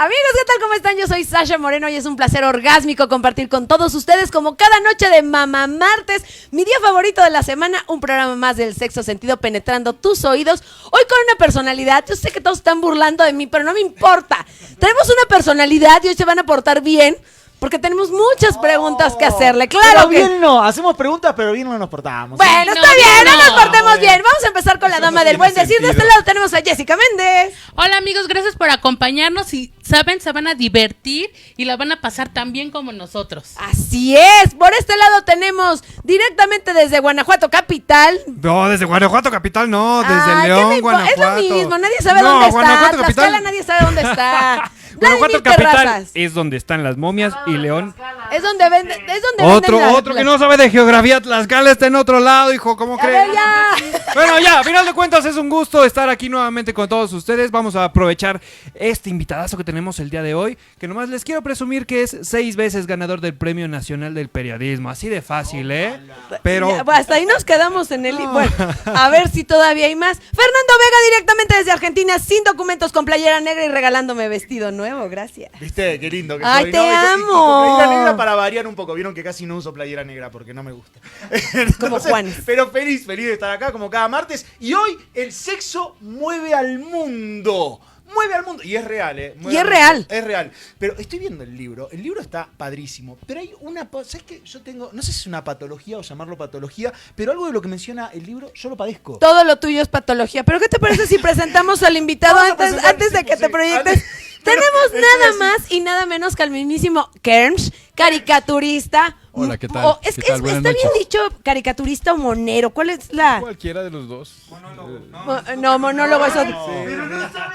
Amigos, ¿qué tal? ¿Cómo están? Yo soy Sasha Moreno y es un placer orgásmico compartir con todos ustedes como cada noche de Mamá Martes, mi día favorito de la semana, un programa más del sexto sentido penetrando tus oídos. Hoy con una personalidad, yo sé que todos están burlando de mí, pero no me importa. Tenemos una personalidad y hoy se van a portar bien. Porque tenemos muchas preguntas que hacerle, claro pero que... bien no, hacemos preguntas, pero bien no nos portamos. Bueno, está bien, no nos portemos bien. Vamos a empezar con la dama del buen decir. De este lado tenemos a Jessica Méndez. Hola amigos, gracias por acompañarnos y saben, se van a divertir y la van a pasar tan bien como nosotros. Así es, por este lado tenemos directamente desde Guanajuato capital. No, desde Guanajuato capital no, desde Ay, León, Guanajuato. Es lo mismo, nadie sabe dónde está. Guanajuato Tlaxcala, capital. nadie sabe dónde está. Guanajuato capital es donde están las momias y León. Es donde venden, Otro que no sabe de geografía, Tlaxcala está en otro lado, hijo, ¿cómo crees? Bueno, ya, a final de cuentas es un gusto estar aquí nuevamente con todos ustedes. Vamos a aprovechar este invitadazo que tenemos el día de hoy, que nomás les quiero presumir que es 6 veces ganador del Premio Nacional del Periodismo. Así de fácil, ¿eh? Pero... Ya, pues hasta ahí nos quedamos en el... Bueno, a ver si todavía hay más. Fernando Vega directamente desde Argentina, sin documentos, con playera negra y regalándome vestido nuevo, gracias. ¿Viste? Qué lindo que Ay, soy, te ¿no? amo. Con playera negra para variar un poco. Vieron que casi no uso playera negra porque no me gusta. Como Juanes. Pero feliz de estar acá como cada martes. Y hoy el sexo mueve al mundo. Mueve al mundo. Y es real, ¿eh? Y es real. Es real. Pero estoy viendo el libro. El libro está padrísimo. Pero hay una... ¿Sabes qué? Yo tengo... No sé si es una patología o llamarlo patología, pero algo de lo que menciona el libro, yo lo padezco. Todo lo tuyo es patología. Pero ¿qué te parece si presentamos al invitado antes de que te proyectes? Tenemos nada más y nada menos que al mismísimo Kerms, caricaturista. Hola, ¿qué tal? ¿Qué tal? está Buenas bien noches. dicho caricaturista o monero? ¿Cuál es la...? Cualquiera de los dos. No, monólogo es otro. Pero no sabe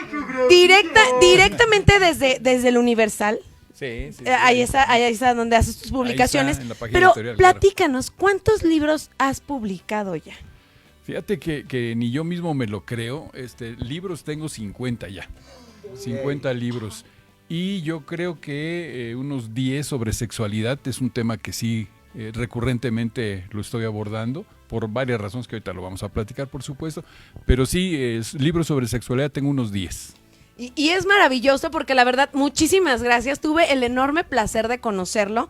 Directamente desde el Universal. Sí. Ahí está donde haces tus publicaciones. en la página Pero editorial, claro. platícanos, ¿cuántos libros has publicado ya? Fíjate que ni yo mismo me lo creo. Libros tengo 50 ya. 50 libros. Y yo creo que unos 10 sobre sexualidad es un tema que sí recurrentemente lo estoy abordando por varias razones que ahorita lo vamos a platicar, por supuesto. Pero sí, libros sobre sexualidad tengo unos 10. Y es maravilloso porque la verdad, muchísimas gracias. Tuve el enorme placer de conocerlo.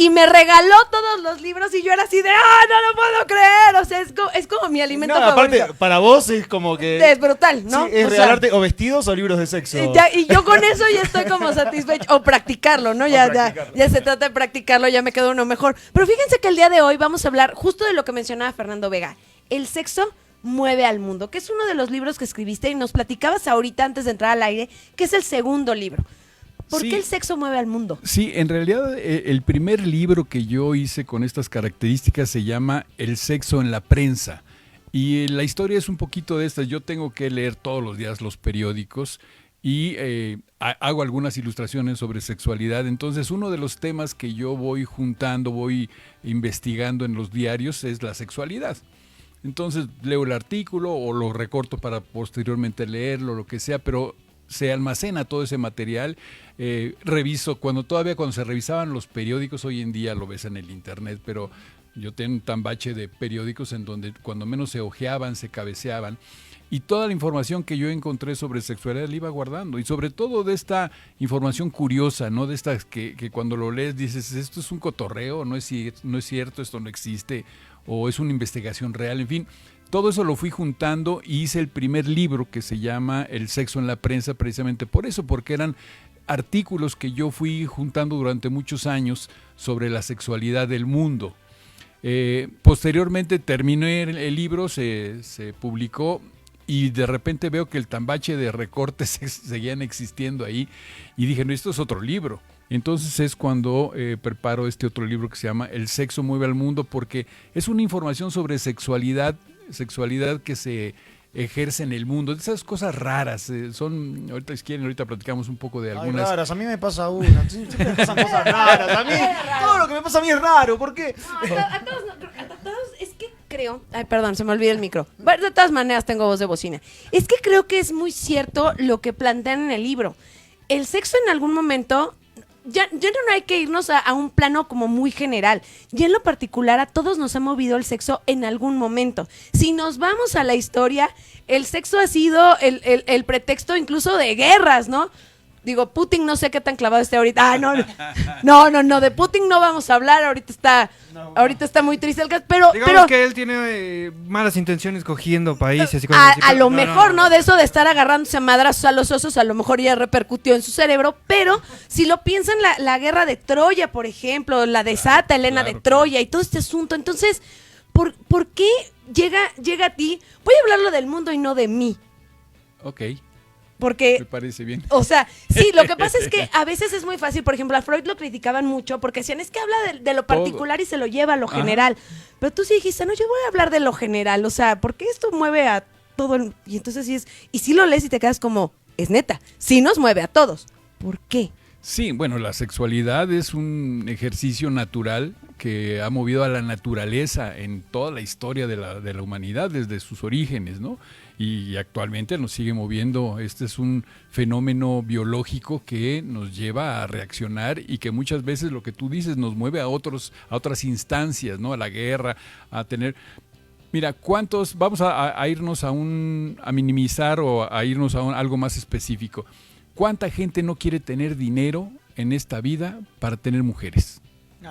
Y me regaló todos los libros y yo era así de no lo puedo creer. O sea, es como mi alimento favorito. Aparte, para vos es como que... Es brutal, ¿no? Sí, es O sea, regalarte o vestidos o libros de sexo. y yo con eso ya estoy como satisfecho. O practicarlo, ¿no? Ya se trata de practicarlo, ya me quedó uno mejor. Pero fíjense que el día de hoy vamos a hablar justo de lo que mencionaba Fernando Vega. El sexo mueve al mundo, que es uno de los libros que escribiste y nos platicabas ahorita antes de entrar al aire, que es el segundo libro. ¿Por qué el sexo mueve al mundo? Sí, en realidad el primer libro que yo hice con estas características se llama El sexo en la prensa. Y la historia es un poquito de esta. Yo tengo que leer todos los días los periódicos y hago algunas ilustraciones sobre sexualidad. Entonces, uno de los temas que yo voy juntando, voy investigando en los diarios es la sexualidad. Entonces, leo el artículo o lo recorto para posteriormente leerlo, lo que sea, pero se almacena todo ese material, reviso, cuando se revisaban los periódicos, hoy en día lo ves en el internet, pero yo tengo un tambache de periódicos en donde cuando menos se hojeaban, se cabeceaban, y toda la información que yo encontré sobre sexualidad la iba guardando, y sobre todo de esta información curiosa, ¿no? De estas que cuando lo lees dices, esto es un cotorreo, no es cierto, esto no existe, o es una investigación real, en fin. Todo eso lo fui juntando y hice el primer libro que se llama El sexo en la prensa, precisamente por eso, porque eran artículos que yo fui juntando durante muchos años sobre la sexualidad del mundo. Posteriormente terminé el libro, se publicó y de repente veo que el tambache de recortes seguían existiendo ahí y dije, no, esto es otro libro. Entonces es cuando preparo este otro libro que se llama El sexo mueve al mundo, porque es una información sobre sexualidad que se ejerce en el mundo, esas cosas raras, ahorita si quieren, ahorita platicamos un poco de algunas. Ay, raras, a mí me pasa una, siempre me pasan cosas raras, a mí, todo lo que me pasa a mí es raro, ¿por qué? A todos, es que creo, perdón, se me olvidó el micro, bueno, de todas maneras tengo voz de bocina, es que creo que es muy cierto lo que plantean en el libro, el sexo en algún momento... Ya no hay que irnos a un plano como muy general. Y en lo particular, a todos nos ha movido el sexo en algún momento. Si nos vamos a la historia, el sexo ha sido el pretexto incluso de guerras, ¿no? Digo, Putin no sé qué tan clavado esté ahorita. Ah, no, de Putin no vamos a hablar, ahorita está muy triste el caso, pero que él tiene malas intenciones cogiendo países y cosas así. A lo mejor, ¿no? De eso de estar agarrándose a madrazos a los osos, a lo mejor ya repercutió en su cerebro, pero si lo piensan, la guerra de Troya, por ejemplo, la desata Helena de Troya y todo este asunto, entonces, ¿por qué llega a ti? Voy a hablarlo del mundo y no de mí. Ok. Porque, me parece bien. O sea, sí, lo que pasa es que a veces es muy fácil. Por ejemplo, a Freud lo criticaban mucho porque decían, es que habla de lo particular y se lo lleva a lo general. Pero tú sí dijiste, no, yo voy a hablar de lo general. O sea, porque esto mueve a todo el... Y entonces sí lo lees y te quedas como, es neta, sí nos mueve a todos. ¿Por qué? Sí, bueno, la sexualidad es un ejercicio natural que ha movido a la naturaleza en toda la historia de la humanidad desde sus orígenes, ¿no? Y actualmente nos sigue moviendo. Este es un fenómeno biológico que nos lleva a reaccionar y que muchas veces lo que tú dices nos mueve a otras instancias, ¿no? A la guerra, a tener... Mira, ¿cuántos? Vamos a irnos a minimizar o a irnos a algo más específico. ¿Cuánta gente no quiere tener dinero en esta vida para tener mujeres?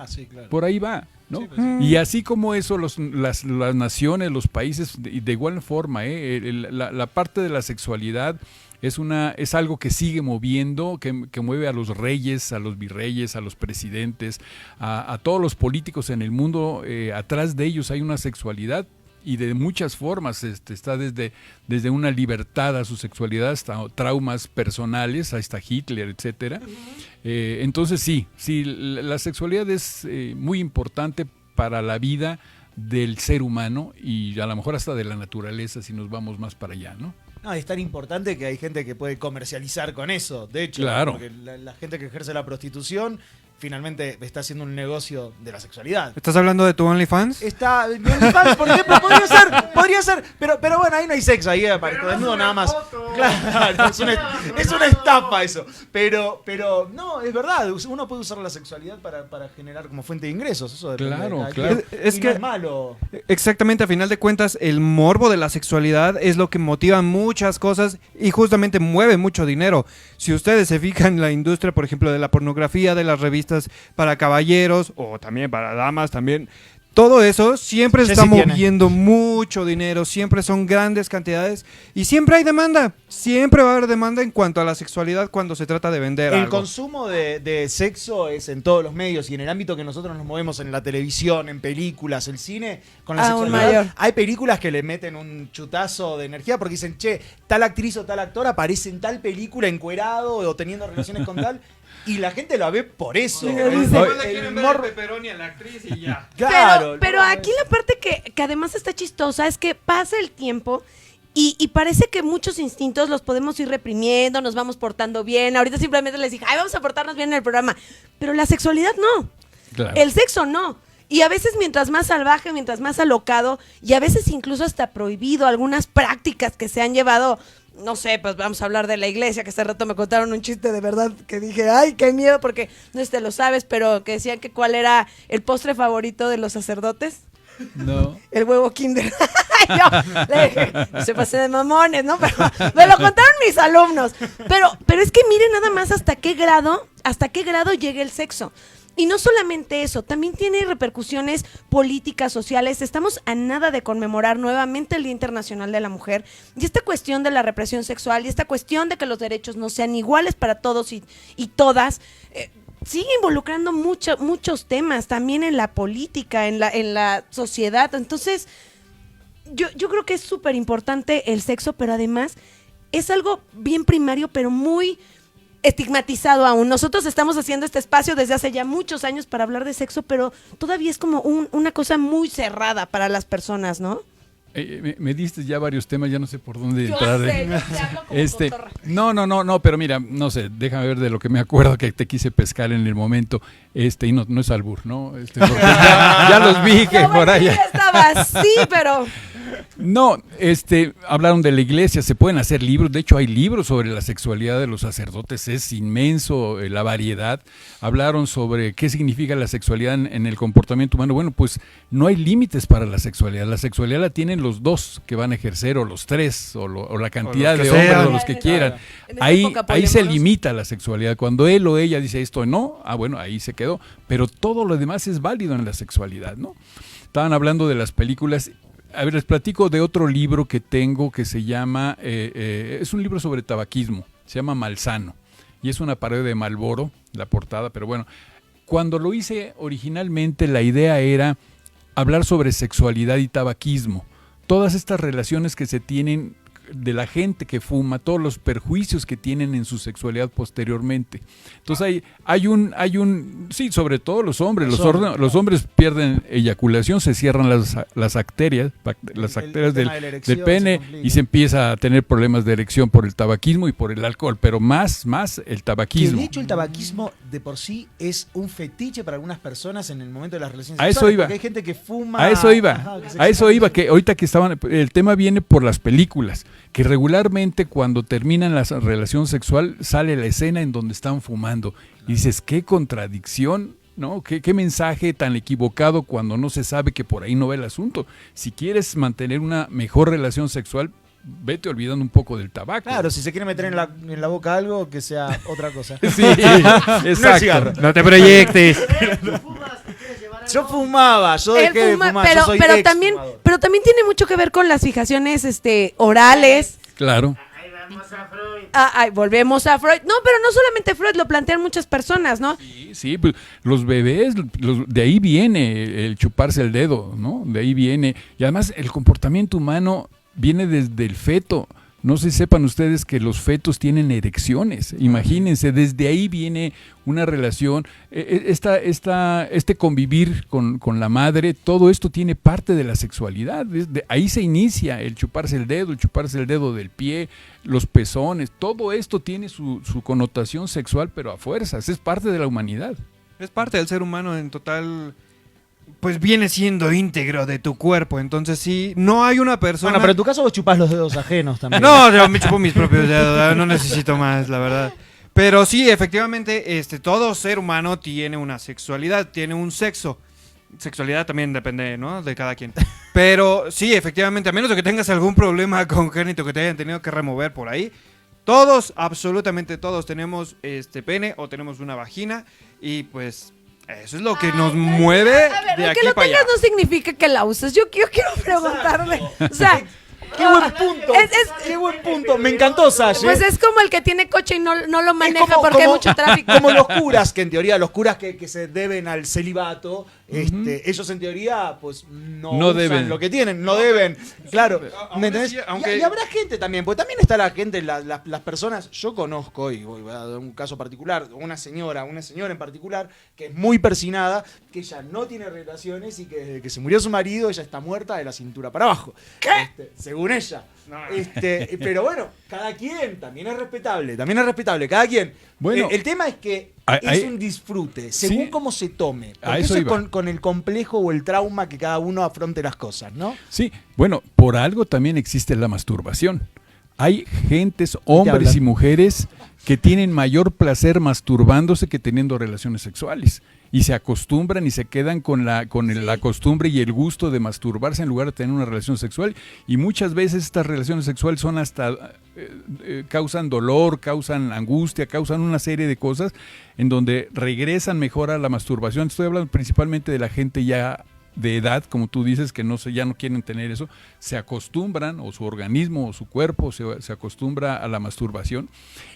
Sí, claro. Por ahí va, ¿no? Sí, pues, Y así como eso, las naciones, los países, de igual forma, la parte de la sexualidad es algo que sigue moviendo, que mueve a los reyes, a los virreyes, a los presidentes, a todos los políticos en el mundo. Atrás de ellos hay una sexualidad. Y de muchas formas, está desde una libertad a su sexualidad hasta traumas personales, hasta Hitler, etcétera. Entonces sí, la sexualidad es muy importante para la vida del ser humano y a lo mejor hasta de la naturaleza si nos vamos más para allá, ¿no? No, es tan importante que hay gente que puede comercializar con eso. De hecho, claro. Porque la gente que ejerce la prostitución finalmente está haciendo un negocio de la sexualidad. ¿Estás hablando de tu OnlyFans? Mi OnlyFans, por ejemplo, podría ser, pero bueno, ahí no hay sexo, ahí aparezco desnudo nada más. Claro, es una estafa eso. Pero no, es verdad, uno puede usar la sexualidad para generar como fuente de ingresos, eso depende. Claro. Es que no es malo. Exactamente, a final de cuentas, el morbo de la sexualidad es lo que motiva muchas cosas y justamente mueve mucho dinero. Si ustedes se fijan en la industria, por ejemplo, de la pornografía, de las revistas para caballeros o también para damas, también todo eso siempre está moviendo mucho dinero, siempre son grandes cantidades y siempre hay demanda, siempre va a haber demanda en cuanto a la sexualidad cuando se trata de vender algo. El consumo de sexo es en todos los medios y en el ámbito que nosotros nos movemos, en la televisión, en películas, el cine, con la sexualidad. Mayor. Hay películas que le meten un chutazo de energía porque dicen, che, tal actriz o tal actor aparece en tal película encuerado o teniendo relaciones con tal. Y la gente la ve por eso. quieren ver el pepperoni a la actriz y ya. Claro. Pero aquí la parte que además está chistosa es que pasa el tiempo y parece que muchos instintos los podemos ir reprimiendo, nos vamos portando bien. Ahorita simplemente les dije, vamos a portarnos bien en el programa. Pero la sexualidad no. Claro. El sexo no. Y a veces mientras más salvaje, mientras más alocado y a veces incluso hasta prohibido algunas prácticas que se han llevado... No sé, pues vamos a hablar de la iglesia, que hace rato me contaron un chiste de verdad que dije, ay, qué miedo, porque no sé si te lo sabes, pero que decían que cuál era el postre favorito de los sacerdotes. No. El huevo Kinder. Yo le dije, se pasé de mamones, ¿no? Pero me lo contaron mis alumnos. Pero es que miren nada más hasta qué grado llega el sexo. Y no solamente eso, también tiene repercusiones políticas, sociales. Estamos a nada de conmemorar nuevamente el Día Internacional de la Mujer. Y esta cuestión de la represión sexual y esta cuestión de que los derechos no sean iguales para todos y todas, sigue involucrando muchos temas, también en la política, en la sociedad. Entonces, yo creo que es súper importante el sexo, pero además es algo bien primario, pero muy... estigmatizado aún. Nosotros estamos haciendo este espacio desde hace ya muchos años para hablar de sexo, pero todavía es como una cosa muy cerrada para las personas, ¿no? Me diste ya varios temas, ya no sé por dónde Yo entrar. sé, yo te hablo como cotorra. No, pero mira, no sé, déjame ver de lo que me acuerdo que te quise pescar en el momento, y no es albur, ¿no? Porque ya los vi que No, por bueno, allá. ya estaba así, pero... No, hablaron de la iglesia, se pueden hacer libros, de hecho hay libros sobre la sexualidad de los sacerdotes, es inmenso la variedad. Hablaron sobre qué significa la sexualidad en el comportamiento humano. Bueno, pues no hay límites para la sexualidad la tienen los dos que van a ejercer, o los tres, o la cantidad de hombres o los que quieran. Ahí se limita la sexualidad. Cuando él o ella dice esto no, bueno, ahí se quedó. Pero todo lo demás es válido en la sexualidad, ¿no? Estaban hablando de las películas. A ver, les platico de otro libro que tengo que se llama, es un libro sobre tabaquismo, se llama Malsano, y es una parodia de Marlboro, la portada, pero bueno, cuando lo hice originalmente la idea era hablar sobre sexualidad y tabaquismo, todas estas relaciones que se tienen de la gente que fuma, todos los perjuicios que tienen en su sexualidad posteriormente. Entonces hay un sí, sobre todo los hombres, los hombres pierden eyaculación, se cierran las arterias del pene y se empieza a tener problemas de erección por el tabaquismo y por el alcohol, pero más el tabaquismo. Que de hecho el tabaquismo de por sí es un fetiche para algunas personas en el momento de las relaciones sexuales. A eso iba. Porque hay gente que fuma. A eso iba, que ahorita que el tema viene por las películas, que regularmente cuando terminan la relación sexual sale la escena en donde están fumando y dices, qué contradicción, ¿no? ¿Qué mensaje tan equivocado cuando no se sabe que por ahí no va el asunto? Si quieres mantener una mejor relación sexual, vete olvidando un poco del tabaco. Claro, si se quiere meter en la boca algo, que sea otra cosa. Sí, exacto. No te proyectes. Yo fumaba, yo dejé de fumar, pero, yo soy pero también tiene mucho que ver con las fijaciones orales. Claro. Volvemos a Freud. No, pero no solamente Freud, lo plantean muchas personas, ¿no? Sí, pues los bebés, de ahí viene el chuparse el dedo, ¿no? De ahí viene. Y además el comportamiento humano viene desde el feto. No sé si sepan ustedes que los fetos tienen erecciones. Imagínense, desde ahí viene una relación, este convivir con la madre, todo esto tiene parte de la sexualidad. Ahí se inicia el chuparse el dedo del pie, los pezones, todo esto tiene su connotación sexual, pero a fuerzas, es parte de la humanidad. Es parte del ser humano en total. Pues viene siendo íntegro de tu cuerpo, entonces sí, no hay una persona... Bueno, pero en tu caso vos chupás los dedos ajenos también. No, yo me chupo mis propios dedos, no necesito más, la verdad. Pero sí, efectivamente, todo ser humano tiene una sexualidad, tiene un sexo. Sexualidad también depende, ¿no?, de cada quien. Pero sí, efectivamente, a menos de que tengas algún problema congénito que te hayan tenido que remover por ahí, todos, absolutamente todos tenemos pene o tenemos una vagina y pues... Eso es lo que nos mueve de aquí para allá. Que lo tengas no significa que la uses. Yo quiero preguntarle. O sea, ¡qué buen punto! ¡Qué buen punto! Me encantó, Sasha. Pues es como el que tiene coche y no lo maneja porque hay mucho tráfico. Como los curas, que en teoría los curas que se deben al celibato, ellos en teoría pues no usan deben lo que tienen, no deben. Claro, ¿me entendés? Y habrá gente también, porque también está la gente, las personas, yo conozco, y voy a dar un caso particular, una señora en particular, que es muy persinada, que ella no tiene relaciones y que desde que se murió su marido, ella está muerta de la cintura para abajo. ¿Qué? Según ella. Pero bueno, cada quien, también es respetable, cada quien. Bueno, el tema es que es un disfrute, según cómo se tome. Porque eso es con el complejo o el trauma que cada uno afronte las cosas, ¿no? Sí, bueno, por algo también existe la masturbación. Hay gentes, hombres y mujeres, que tienen mayor placer masturbándose que teniendo relaciones sexuales. Y se acostumbran y se quedan con la costumbre y el gusto de masturbarse en lugar de tener una relación sexual. Y muchas veces estas relaciones sexuales son hasta causan dolor, causan angustia, causan una serie de cosas en donde regresan mejor a la masturbación. Estoy hablando principalmente de la gente ya de edad, como tú dices, que ya no quieren tener eso, se acostumbran, o su organismo o su cuerpo se acostumbra a la masturbación.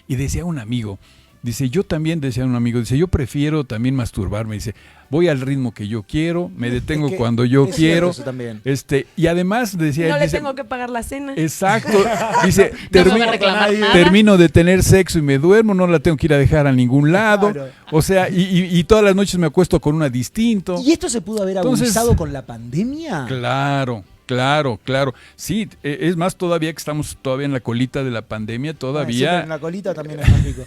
Y decía un amigo, yo prefiero también masturbarme, dice, voy al ritmo que yo quiero, me detengo cuando yo quiero, y además decía, no le tengo que pagar la cena. Exacto, dice, termino de tener sexo y me duermo, no la tengo que ir a dejar a ningún lado, claro. O sea, y todas las noches me acuesto con una distinto. ¿Y esto se pudo haber agudizado con la pandemia? Claro. Sí, es más, todavía que estamos todavía en la colita de la pandemia, todavía... en la colita también es más rico.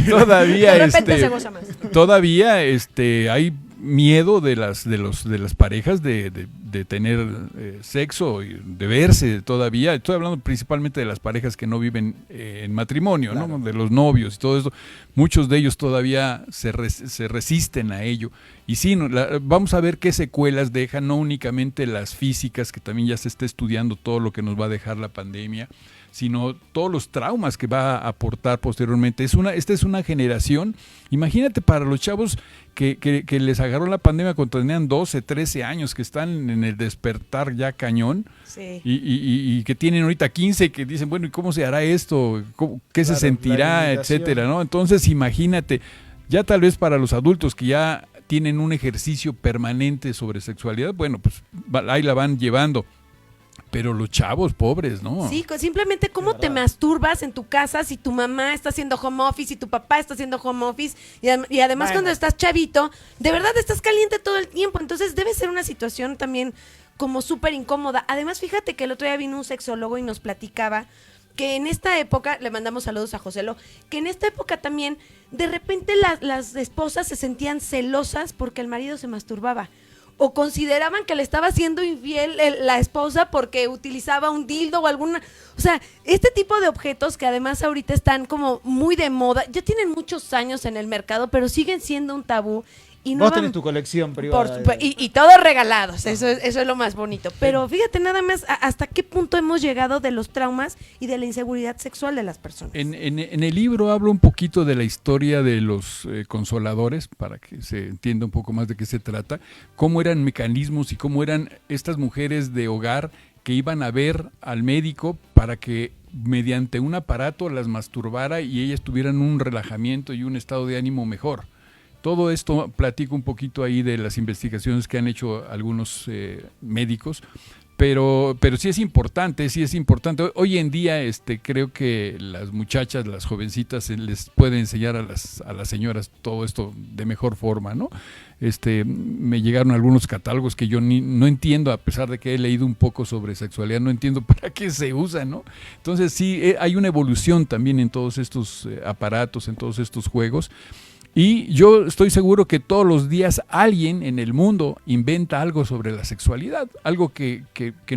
Todavía, de repente se goza más. Todavía hay miedo de las parejas de tener sexo, y de verse todavía. Estoy hablando principalmente de las parejas que no viven en matrimonio, claro, ¿no? De los novios y todo eso. Muchos de ellos todavía se resisten a ello. Y sí, vamos a ver qué secuelas dejan, no únicamente las físicas, que también ya se está estudiando todo lo que nos va a dejar la pandemia, sino todos los traumas que va a aportar posteriormente. Esta es una generación, imagínate para los chavos que les agarró la pandemia cuando tenían 12, 13 años, que están en el despertar ya cañón, sí, y que tienen ahorita 15, y que dicen, bueno, ¿y cómo se hará esto? ¿Qué se sentirá? Etcétera, ¿no? Entonces, imagínate, ya tal vez para los adultos que ya tienen un ejercicio permanente sobre sexualidad, bueno, pues ahí la van llevando. Pero los chavos pobres, ¿no? Sí, simplemente cómo te masturbas en tu casa si tu mamá está haciendo home office y tu papá está haciendo home office y además cuando estás chavito, de verdad estás caliente todo el tiempo, entonces debe ser una situación también como súper incómoda. Además, fíjate que el otro día vino un sexólogo y nos platicaba que en esta época, le mandamos saludos a Joselo, que en esta época también de repente las esposas se sentían celosas porque el marido se masturbaba. O consideraban que le estaba haciendo infiel la esposa porque utilizaba un dildo o alguna... O sea, este tipo de objetos que además ahorita están como muy de moda, ya tienen muchos años en el mercado, pero siguen siendo un tabú. Y vos tenés tu colección privada. Y todos regalados, eso es lo más bonito. Pero fíjate nada más hasta qué punto hemos llegado de los traumas y de la inseguridad sexual de las personas. En el libro hablo un poquito de la historia de los consoladores, para que se entienda un poco más de qué se trata, cómo eran mecanismos y cómo eran estas mujeres de hogar que iban a ver al médico para que mediante un aparato las masturbara y ellas tuvieran un relajamiento y un estado de ánimo mejor. Todo esto platico un poquito ahí de las investigaciones que han hecho algunos médicos, pero sí es importante, Hoy en día creo que las muchachas, las jovencitas, les puede enseñar a las señoras todo esto de mejor forma, ¿no? Me llegaron algunos catálogos que yo no entiendo, a pesar de que he leído un poco sobre sexualidad, no entiendo para qué se usa, ¿no? Entonces sí, hay una evolución también en todos estos aparatos, en todos estos juegos. Y yo estoy seguro que todos los días alguien en el mundo inventa algo sobre la sexualidad, algo que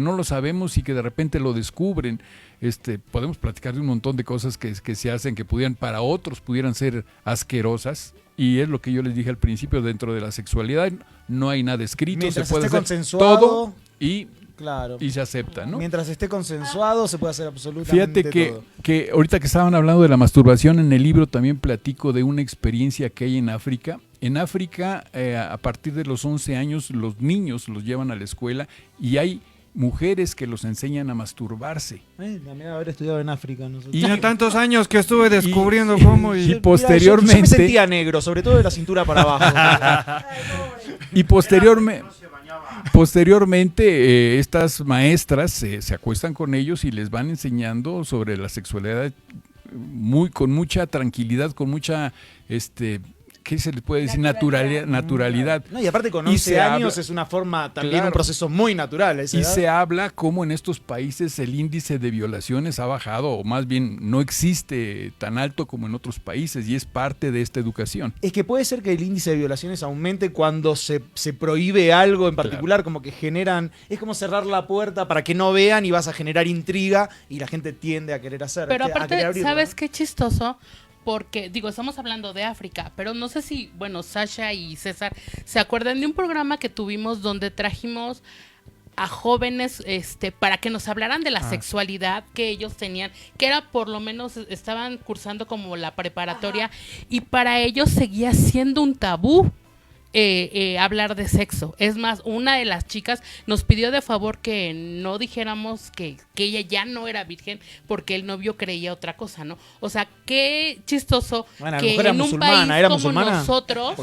no lo sabemos y que de repente lo descubren. Podemos platicar de un montón de cosas que se hacen que para otros pudieran ser asquerosas. Y es lo que yo les dije al principio, dentro de la sexualidad no hay nada escrito, mientras se puede esté hacer consensuado, todo y se acepta, ¿no? Mientras esté consensuado se puede hacer absolutamente todo. Fíjate que ahorita que estaban hablando de la masturbación, en el libro también platico de una experiencia que hay en África. En África, a partir de los 11 años, los niños los llevan a la escuela y hay mujeres que los enseñan a masturbarse. También haber estudiado en África. Y ya tantos años que estuve descubriendo cómo... Y posteriormente... Yo me sentía negro, sobre todo de la cintura para abajo. Y posteriormente estas maestras se acuestan con ellos y les van enseñando sobre la sexualidad con mucha tranquilidad, con mucha ¿qué se le puede decir? Naturalidad. No, y aparte con 11 años es una forma, también un proceso muy natural. Se habla cómo en estos países el índice de violaciones ha bajado, o más bien no existe tan alto como en otros países, y es parte de esta educación. Es que puede ser que el índice de violaciones aumente cuando se prohíbe algo en particular, como que generan, es como cerrar la puerta para que no vean y vas a generar intriga y la gente tiende a querer hacer. Pero aparte, ¿sabes qué chistoso? Porque, estamos hablando de África, pero no sé si, Sasha y César se acuerdan de un programa que tuvimos donde trajimos a jóvenes para que nos hablaran de la sexualidad que ellos tenían, que era por lo menos, estaban cursando como la preparatoria, y para ellos seguía siendo un tabú hablar de sexo. Es más, una de las chicas nos pidió de favor que no dijéramos que ella ya no era virgen porque el novio creía otra cosa, ¿no? O sea, qué chistoso que en un país como nosotros...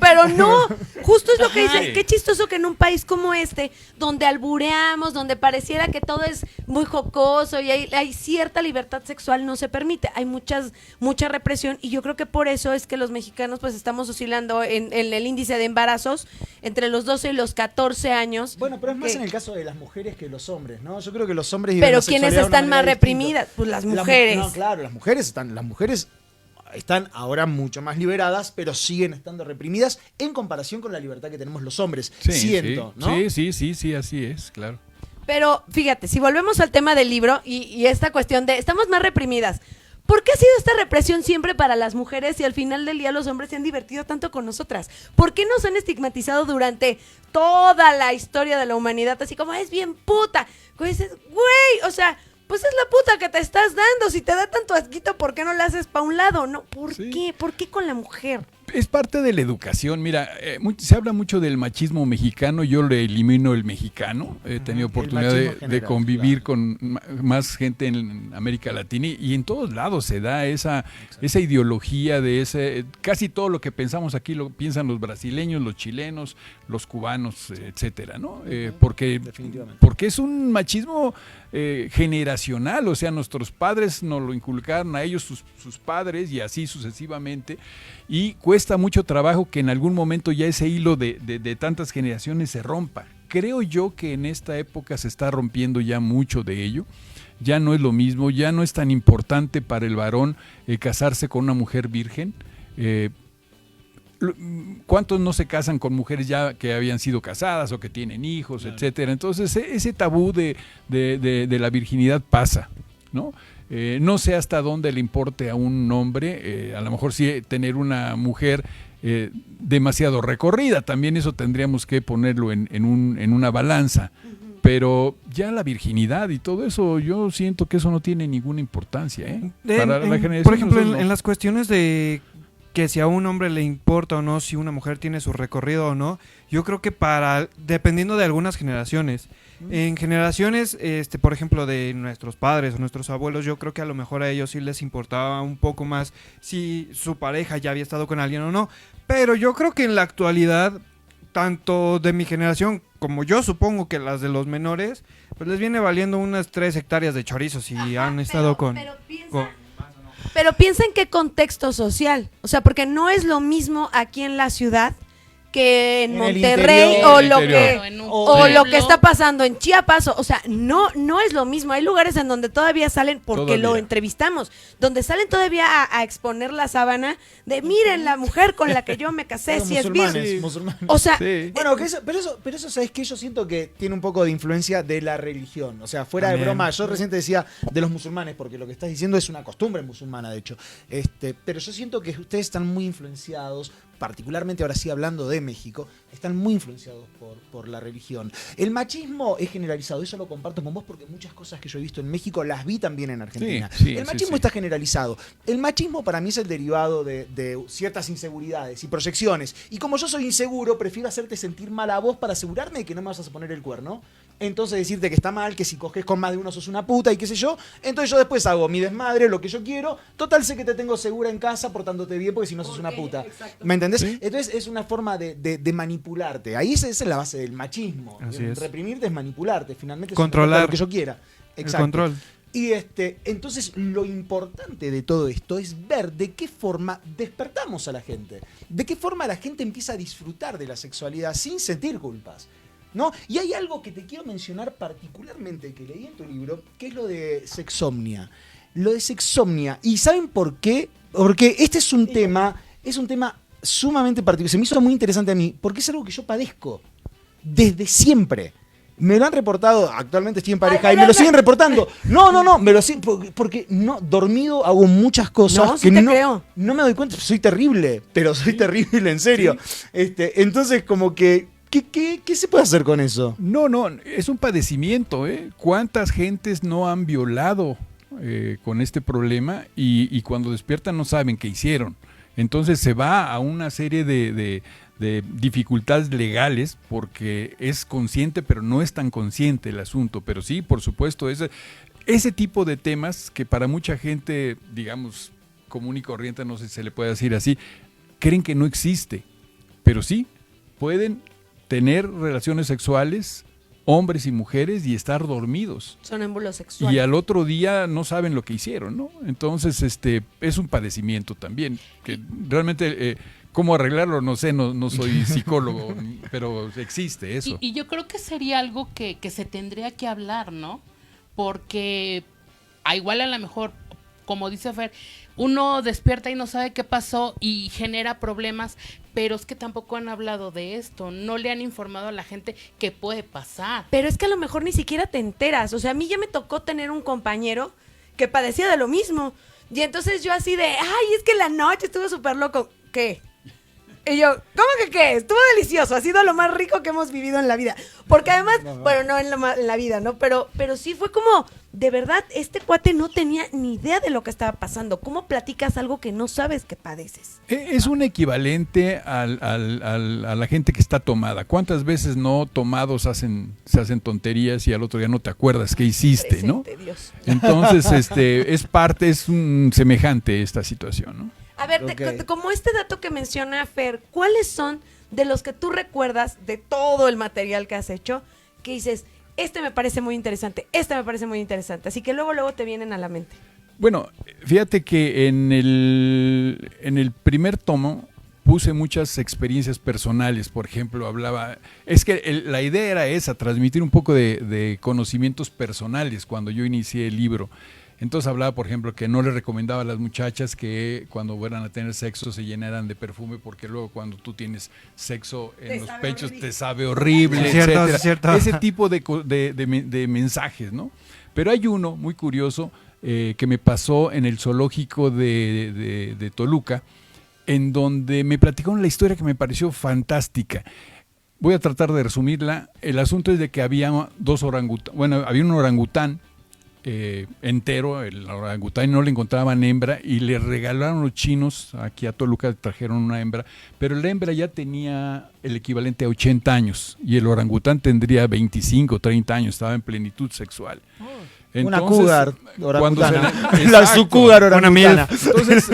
Pero no, justo es lo que dice, qué chistoso que en un país como donde albureamos, donde pareciera que todo es muy jocoso y hay cierta libertad sexual, no se permite, hay mucha represión, y yo creo que por eso es que los mexicanos pues estamos oscilando en el índice de embarazos entre los 12 y los 14 años. Bueno, pero es más en el caso de las mujeres que los hombres, ¿no? Yo creo que los hombres... Pero ¿quiénes están más reprimidas? Pues las mujeres. No, claro, las mujeres están ahora mucho más liberadas, pero siguen estando reprimidas en comparación con la libertad que tenemos los hombres. Siento, ¿no? Sí, así es, claro. Pero fíjate, si volvemos al tema del libro y esta cuestión de estamos más reprimidas, ¿por qué ha sido esta represión siempre para las mujeres y al final del día los hombres se han divertido tanto con nosotras? ¿Por qué nos han estigmatizado durante toda la historia de la humanidad? Así como, es bien puta. Pues dices, güey, o sea, pues es la puta que te estás dando. Si te da tanto asquito, ¿por qué no la haces pa' un lado? No, ¿por qué? ¿Por qué con la mujer? Es parte de la educación. Mira, se habla mucho del machismo mexicano. Yo le elimino el mexicano. He tenido oportunidad de convivir con más gente en América Latina y en todos lados se da esa ideología de ese. Casi todo lo que pensamos aquí lo piensan los brasileños, los chilenos, los cubanos, etcétera, ¿no? Porque es un machismo generacional. O sea, nuestros padres nos lo inculcaron a ellos, sus padres y así sucesivamente. Y cuesta mucho trabajo que en algún momento ya ese hilo de tantas generaciones se rompa. Creo yo que en esta época se está rompiendo ya mucho de ello. Ya no es lo mismo, ya no es tan importante para el varón casarse con una mujer virgen. ¿Cuántos no se casan con mujeres ya que habían sido casadas o que tienen hijos, claro, etcétera? Entonces ese tabú de la virginidad pasa, ¿no? No sé hasta dónde le importe a un hombre, a lo mejor sí tener una mujer demasiado recorrida, también eso tendríamos que ponerlo en una balanza, pero ya la virginidad y todo eso, yo siento que eso no tiene ninguna importancia, para la generación. Por ejemplo, en las cuestiones de que si a un hombre le importa o no, si una mujer tiene su recorrido o no, yo creo que dependiendo de algunas generaciones. En generaciones, por ejemplo, de nuestros padres o nuestros abuelos, yo creo que a lo mejor a ellos sí les importaba un poco más si su pareja ya había estado con alguien o no. Pero yo creo que en la actualidad, tanto de mi generación como yo supongo que las de los menores, pues les viene valiendo unas 3 hectáreas de chorizo si han estado con... Pero piensa en qué contexto social. O sea, porque no es lo mismo aquí en la ciudad que en Monterrey o lo que está pasando en Chiapas, o sea, no es lo mismo. Hay lugares en donde todavía salen, porque lo entrevistamos, donde salen todavía a exponer la sábana de miren la mujer con la que yo me casé, si es virgen. O sea, bueno, pero eso sabes que yo siento que tiene un poco de influencia de la religión. O sea, fuera de broma, yo recién te decía de los musulmanes, porque lo que estás diciendo es una costumbre musulmana, de hecho. Pero yo siento que ustedes están muy influenciados, particularmente ahora sí hablando de México, están muy influenciados por la religión. El machismo es generalizado, eso lo comparto con vos porque muchas cosas que yo he visto en México las vi también en Argentina. El machismo está generalizado. El machismo para mí es el derivado de ciertas inseguridades y proyecciones. Y como yo soy inseguro, prefiero hacerte sentir mal a vos para asegurarme de que no me vas a poner el cuerno. Entonces decirte que está mal, que si coges con más de uno sos una puta y qué sé yo. Entonces yo después hago mi desmadre, lo que yo quiero. Total, sé que te tengo segura en casa portándote bien porque si no sos una puta. ¿Me entendés? ¿Sí? Entonces es una forma de manipularte. Ahí esa es la base del machismo. Reprimirte es manipularte. Finalmente controlar lo que yo quiera. Exacto. El control. Y entonces lo importante de todo esto es ver de qué forma despertamos a la gente. De qué forma la gente empieza a disfrutar de la sexualidad sin sentir culpas. ¿No? Y hay algo que te quiero mencionar particularmente que leí en tu libro, que es lo de sexomnia. Lo de sexomnia. ¿Y saben por qué? Porque este es un tema sumamente particular. Se me hizo muy interesante a mí, porque es algo que yo padezco desde siempre. Me lo han reportado, actualmente estoy en pareja y me lo siguen reportando. No, me lo siguen, porque no, dormido hago muchas cosas que no me doy cuenta. Soy terrible, pero soy terrible, en serio. Sí. Entonces, como que ¿Qué se puede hacer con eso? No, es un padecimiento, ¿eh? ¿Cuántas gentes no han violado con este problema y cuando despiertan no saben qué hicieron? Entonces se va a una serie de dificultades legales porque es consciente, pero no es tan consciente el asunto. Pero sí, por supuesto, ese tipo de temas que para mucha gente, digamos, común y corriente, no sé si se le puede decir así, creen que no existe, pero sí, pueden tener relaciones sexuales, hombres y mujeres, y estar dormidos. Sonámbulos sexuales. Y al otro día no saben lo que hicieron, ¿no? Entonces, es un padecimiento también, que realmente, ¿cómo arreglarlo? No sé, no soy psicólogo, pero existe eso. Y yo creo que sería algo que se tendría que hablar, ¿no? Porque igual a lo mejor, como dice Fer, uno despierta y no sabe qué pasó y genera problemas, pero es que tampoco han hablado de esto, no le han informado a la gente qué puede pasar. Pero es que a lo mejor ni siquiera te enteras. O sea, a mí ya me tocó tener un compañero que padecía de lo mismo. Y entonces yo así de, ay, es que la noche estuve súper loco. ¿Qué? Y yo, ¿cómo que qué? Estuvo delicioso, ha sido lo más rico que hemos vivido en la vida. Porque además, bueno, no en la vida, ¿no? Pero sí fue como, de verdad, este cuate no tenía ni idea de lo que estaba pasando. ¿Cómo platicas algo que no sabes que padeces? Es un equivalente a la gente que está tomada. ¿Cuántas veces no tomados se hacen tonterías y al otro día no te acuerdas qué hiciste, Presente, ¿no? Dios. Entonces, es un semejante esta situación, ¿no? A ver, Ok. como este dato que menciona Fer, ¿cuáles son de los que tú recuerdas de todo el material que has hecho que dices, este me parece muy interesante, este me parece muy interesante? Así que luego te vienen a la mente. Bueno, fíjate que en el primer tomo puse muchas experiencias personales. Por ejemplo, es que la idea era esa, transmitir un poco de conocimientos personales cuando yo inicié el libro. Entonces hablaba, por ejemplo, que no le recomendaba a las muchachas que cuando fueran a tener sexo se llenaran de perfume, porque luego cuando tú tienes sexo en los pechos te sabe horrible, Es cierto, etcétera. es cierto. Ese tipo de mensajes, ¿no? Pero hay uno muy curioso que me pasó en el zoológico de Toluca, en donde me platicaron la historia que me pareció fantástica. Voy a tratar de resumirla. El asunto es de que había había un orangután entero, el orangután, no le encontraban hembra y le regalaron los chinos, aquí a Toluca trajeron una hembra, pero la hembra ya tenía el equivalente a 80 años y el orangután tendría 25, 30 años, estaba en plenitud sexual. Una cougar cuando orangutana. se La su cougar orangutana. entonces,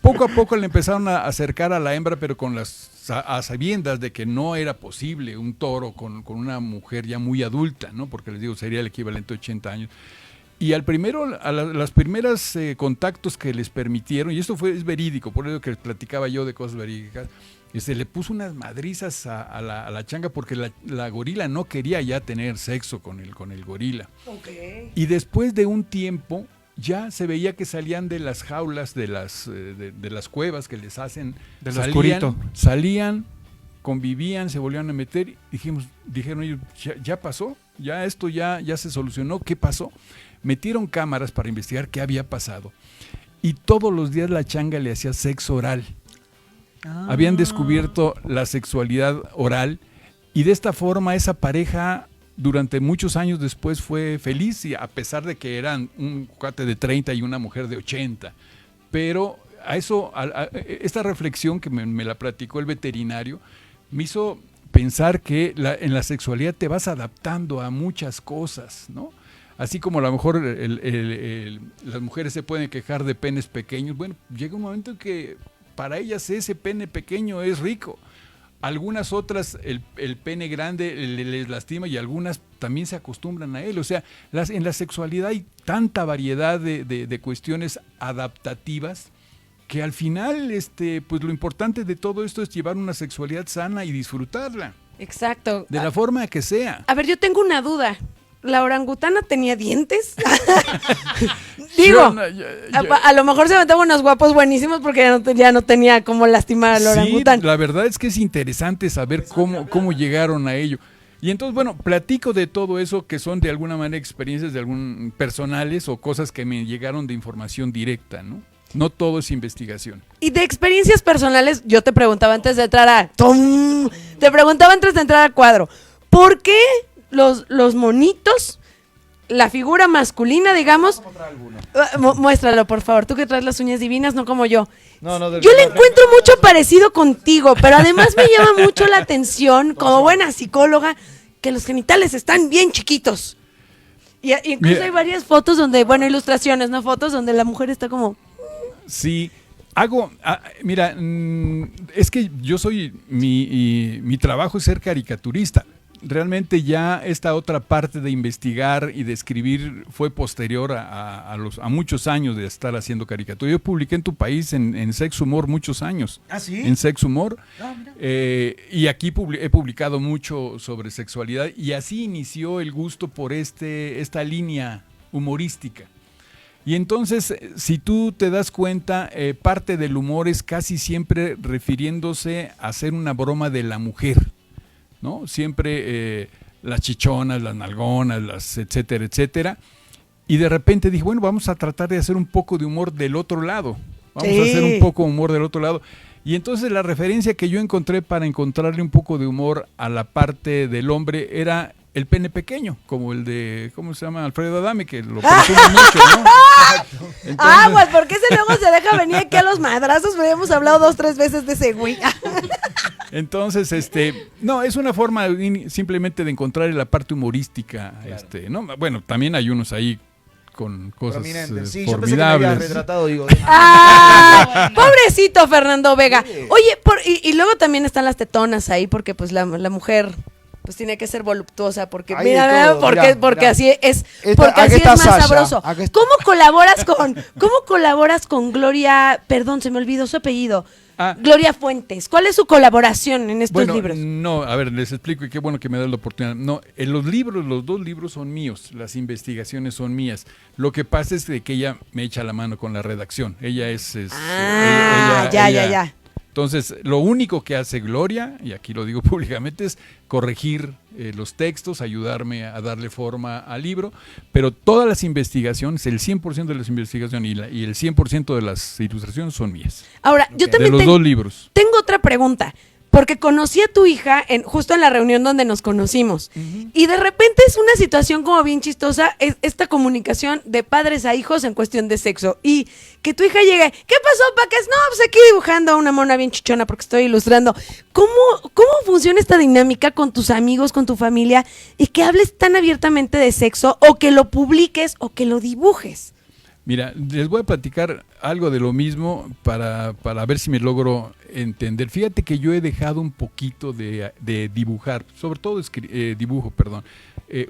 poco a poco le empezaron a acercar a la hembra, pero a sabiendas de que no era posible un toro con una mujer ya muy adulta, ¿no? Porque les digo, sería el equivalente a 80 años. Y las primeras contactos que les permitieron, y esto es verídico, por eso que les platicaba yo de cosas verídicas, le puso unas madrizas a la changa porque la gorila no quería ya tener sexo con el gorila. Okay. Y después de un tiempo ya se veía que salían de las jaulas, de las cuevas que les hacen, Del oscurito. salían, convivían, se volvían a meter, dijeron ellos, ya pasó, ya esto ya se solucionó, ¿qué pasó? Metieron cámaras para investigar qué había pasado y todos los días la changa le hacía sexo oral. Habían descubierto la sexualidad oral y de esta forma esa pareja durante muchos años después fue feliz, y a pesar de que eran un cuate de 30 y una mujer de 80. Pero esta reflexión que me la platicó el veterinario me hizo pensar que en la sexualidad te vas adaptando a muchas cosas, ¿no? Así como a lo mejor las mujeres se pueden quejar de penes pequeños, bueno, llega un momento en que para ellas ese pene pequeño es rico. Algunas otras el pene grande les lastima y algunas también se acostumbran a él. O sea, en la sexualidad hay tanta variedad de cuestiones adaptativas que al final pues lo importante de todo esto es llevar una sexualidad sana y disfrutarla. Exacto. De la forma que sea. A ver, yo tengo una duda. ¿La orangutana tenía dientes? Digo, a lo mejor se aventaba unos guapos buenísimos porque ya no tenía cómo lastimar al orangután. Sí, la verdad es que es interesante saber cómo llegaron a ello. Y entonces, bueno, platico de todo eso que son de alguna manera experiencias personales o cosas que me llegaron de información directa, ¿no? No todo es investigación. Y de experiencias personales, yo te preguntaba antes de entrar al cuadro, ¿por qué los monitos, la figura masculina, digamos? Muéstralo, por favor. Tú que traes las uñas divinas, no como yo. Yo le encuentro mucho parecido contigo, pero además me llama mucho la atención, como buena psicóloga, que los genitales están bien chiquitos. Y incluso Mira, hay varias fotos donde, ilustraciones, no fotos, donde la mujer está como... Sí, mira, es que yo mi trabajo es ser caricaturista. Realmente ya esta otra parte de investigar y de escribir fue posterior a muchos años de estar haciendo caricatura. Yo publiqué en tu país en Sexo Humor muchos años. ¿Ah, sí? En Sexo Humor. Mira. Y aquí he publicado mucho sobre sexualidad y así inició el gusto por esta línea humorística. Y entonces, si tú te das cuenta, parte del humor es casi siempre refiriéndose a hacer una broma de la mujer, ¿no? Siempre las chichonas, las nalgonas, las etcétera, etcétera. Y de repente dije, bueno, vamos a tratar de hacer un poco de humor del otro lado. Vamos a hacer un poco de humor del otro lado. Y entonces la referencia que yo encontré para encontrarle un poco de humor a la parte del hombre era el pene pequeño, como el de, ¿cómo se llama? Alfredo Adame, que lo presume mucho, ¿no? Entonces... Pues porque ese luego se deja venir aquí a los madrazos, pero hemos hablado 2-3 veces de ese güey. Entonces, no, es una forma simplemente de encontrar la parte humorística, Claro. ¿no? Bueno, también hay unos ahí con cosas Sí, formidables. yo pensé que me habías retratado, digo. Pobrecito Fernando Vega. Oye, y luego también están las tetonas ahí, porque pues la mujer pues tiene que ser voluptuosa, porque Hay de mira, todo, porque mirá. así es, Esta- porque aquí así es está más Sasha, sabroso. aquí está- ¿Cómo colaboras con Gloria? Perdón, se me olvidó su apellido. Ah. Gloria Fuentes. ¿Cuál es su colaboración en estos libros? No, a ver, les explico y qué bueno que me das la oportunidad. No, los 2 libros son míos, las investigaciones son mías. Lo que pasa es que ella me echa la mano con la redacción. Ella es ya. Entonces, lo único que hace Gloria, y aquí lo digo públicamente, es corregir los textos, ayudarme a darle forma al libro, pero todas las investigaciones, el 100% de las investigaciones y el 100% de las ilustraciones son mías. Ahora, yo De también los 2 libros. tengo otra pregunta. Porque conocí a tu hija justo en la reunión donde nos conocimos. Y de repente es una situación como bien chistosa, esta comunicación de padres a hijos en cuestión de sexo. Y que tu hija llegue, ¿qué pasó, Paques? No, pues aquí dibujando a una mona bien chichona porque estoy ilustrando. ¿Cómo funciona esta dinámica con tus amigos, con tu familia? Y que hables tan abiertamente de sexo, o que lo publiques, o que lo dibujes. Mira, les voy a platicar algo de lo mismo para ver si me logro entender. Fíjate que yo he dejado un poquito de dibujar, sobre todo dibujo,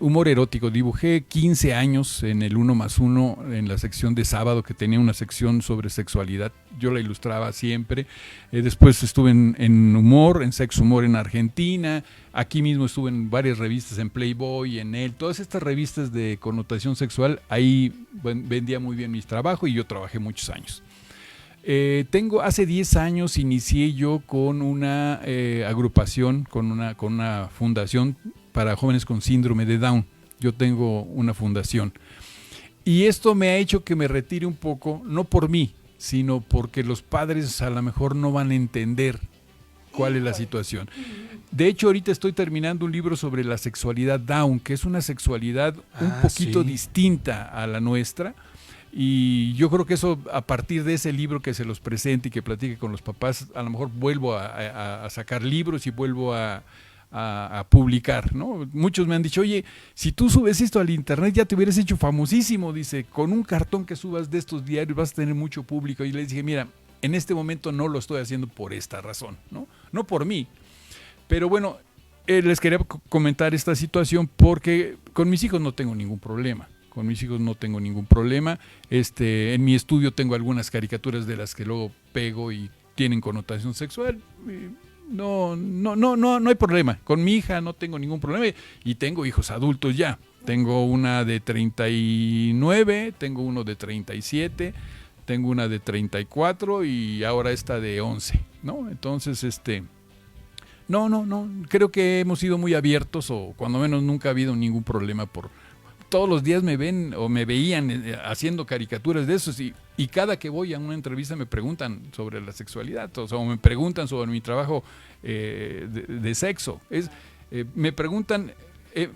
humor erótico. Dibujé 15 años en el 1+1 en la sección de sábado, que tenía una sección sobre sexualidad. Yo la ilustraba siempre. Después estuve en humor, en sexo humor en Argentina. Aquí mismo estuve en varias revistas, en Playboy, en Elle, todas estas revistas de connotación sexual. Ahí vendía muy bien mis trabajos y yo trabajé muchos años. Hace 10 años inicié yo con una agrupación, con una fundación para jóvenes con síndrome de Down. Yo tengo una fundación. Y esto me ha hecho que me retire un poco, no por mí, sino porque los padres a lo mejor no van a entender cuál es la situación. De hecho, ahorita estoy terminando un libro sobre la sexualidad Down, que es una sexualidad un poquito distinta a la nuestra. Y yo creo que eso, a partir de ese libro que se los presente y que platique con los papás, a lo mejor vuelvo a sacar libros y vuelvo a publicar, ¿no? Muchos me han dicho, oye, si tú subes esto al internet ya te hubieras hecho famosísimo, dice, con un cartón que subas de estos diarios vas a tener mucho público. Y les dije, mira, en este momento no lo estoy haciendo por esta razón, no por mí. Pero bueno, les quería comentar esta situación porque con mis hijos no tengo ningún problema. En mi estudio tengo algunas caricaturas de las que luego pego y tienen connotación sexual. No hay problema. Con mi hija no tengo ningún problema y tengo hijos adultos ya. Tengo una de 39, tengo uno de 37, tengo una de 34 y ahora esta de 11, ¿no? Entonces, no, creo que hemos sido muy abiertos, o cuando menos nunca ha habido ningún problema todos los días me ven o me veían haciendo caricaturas de esos y cada que voy a una entrevista me preguntan sobre la sexualidad, o me preguntan sobre mi trabajo de sexo. Me preguntan,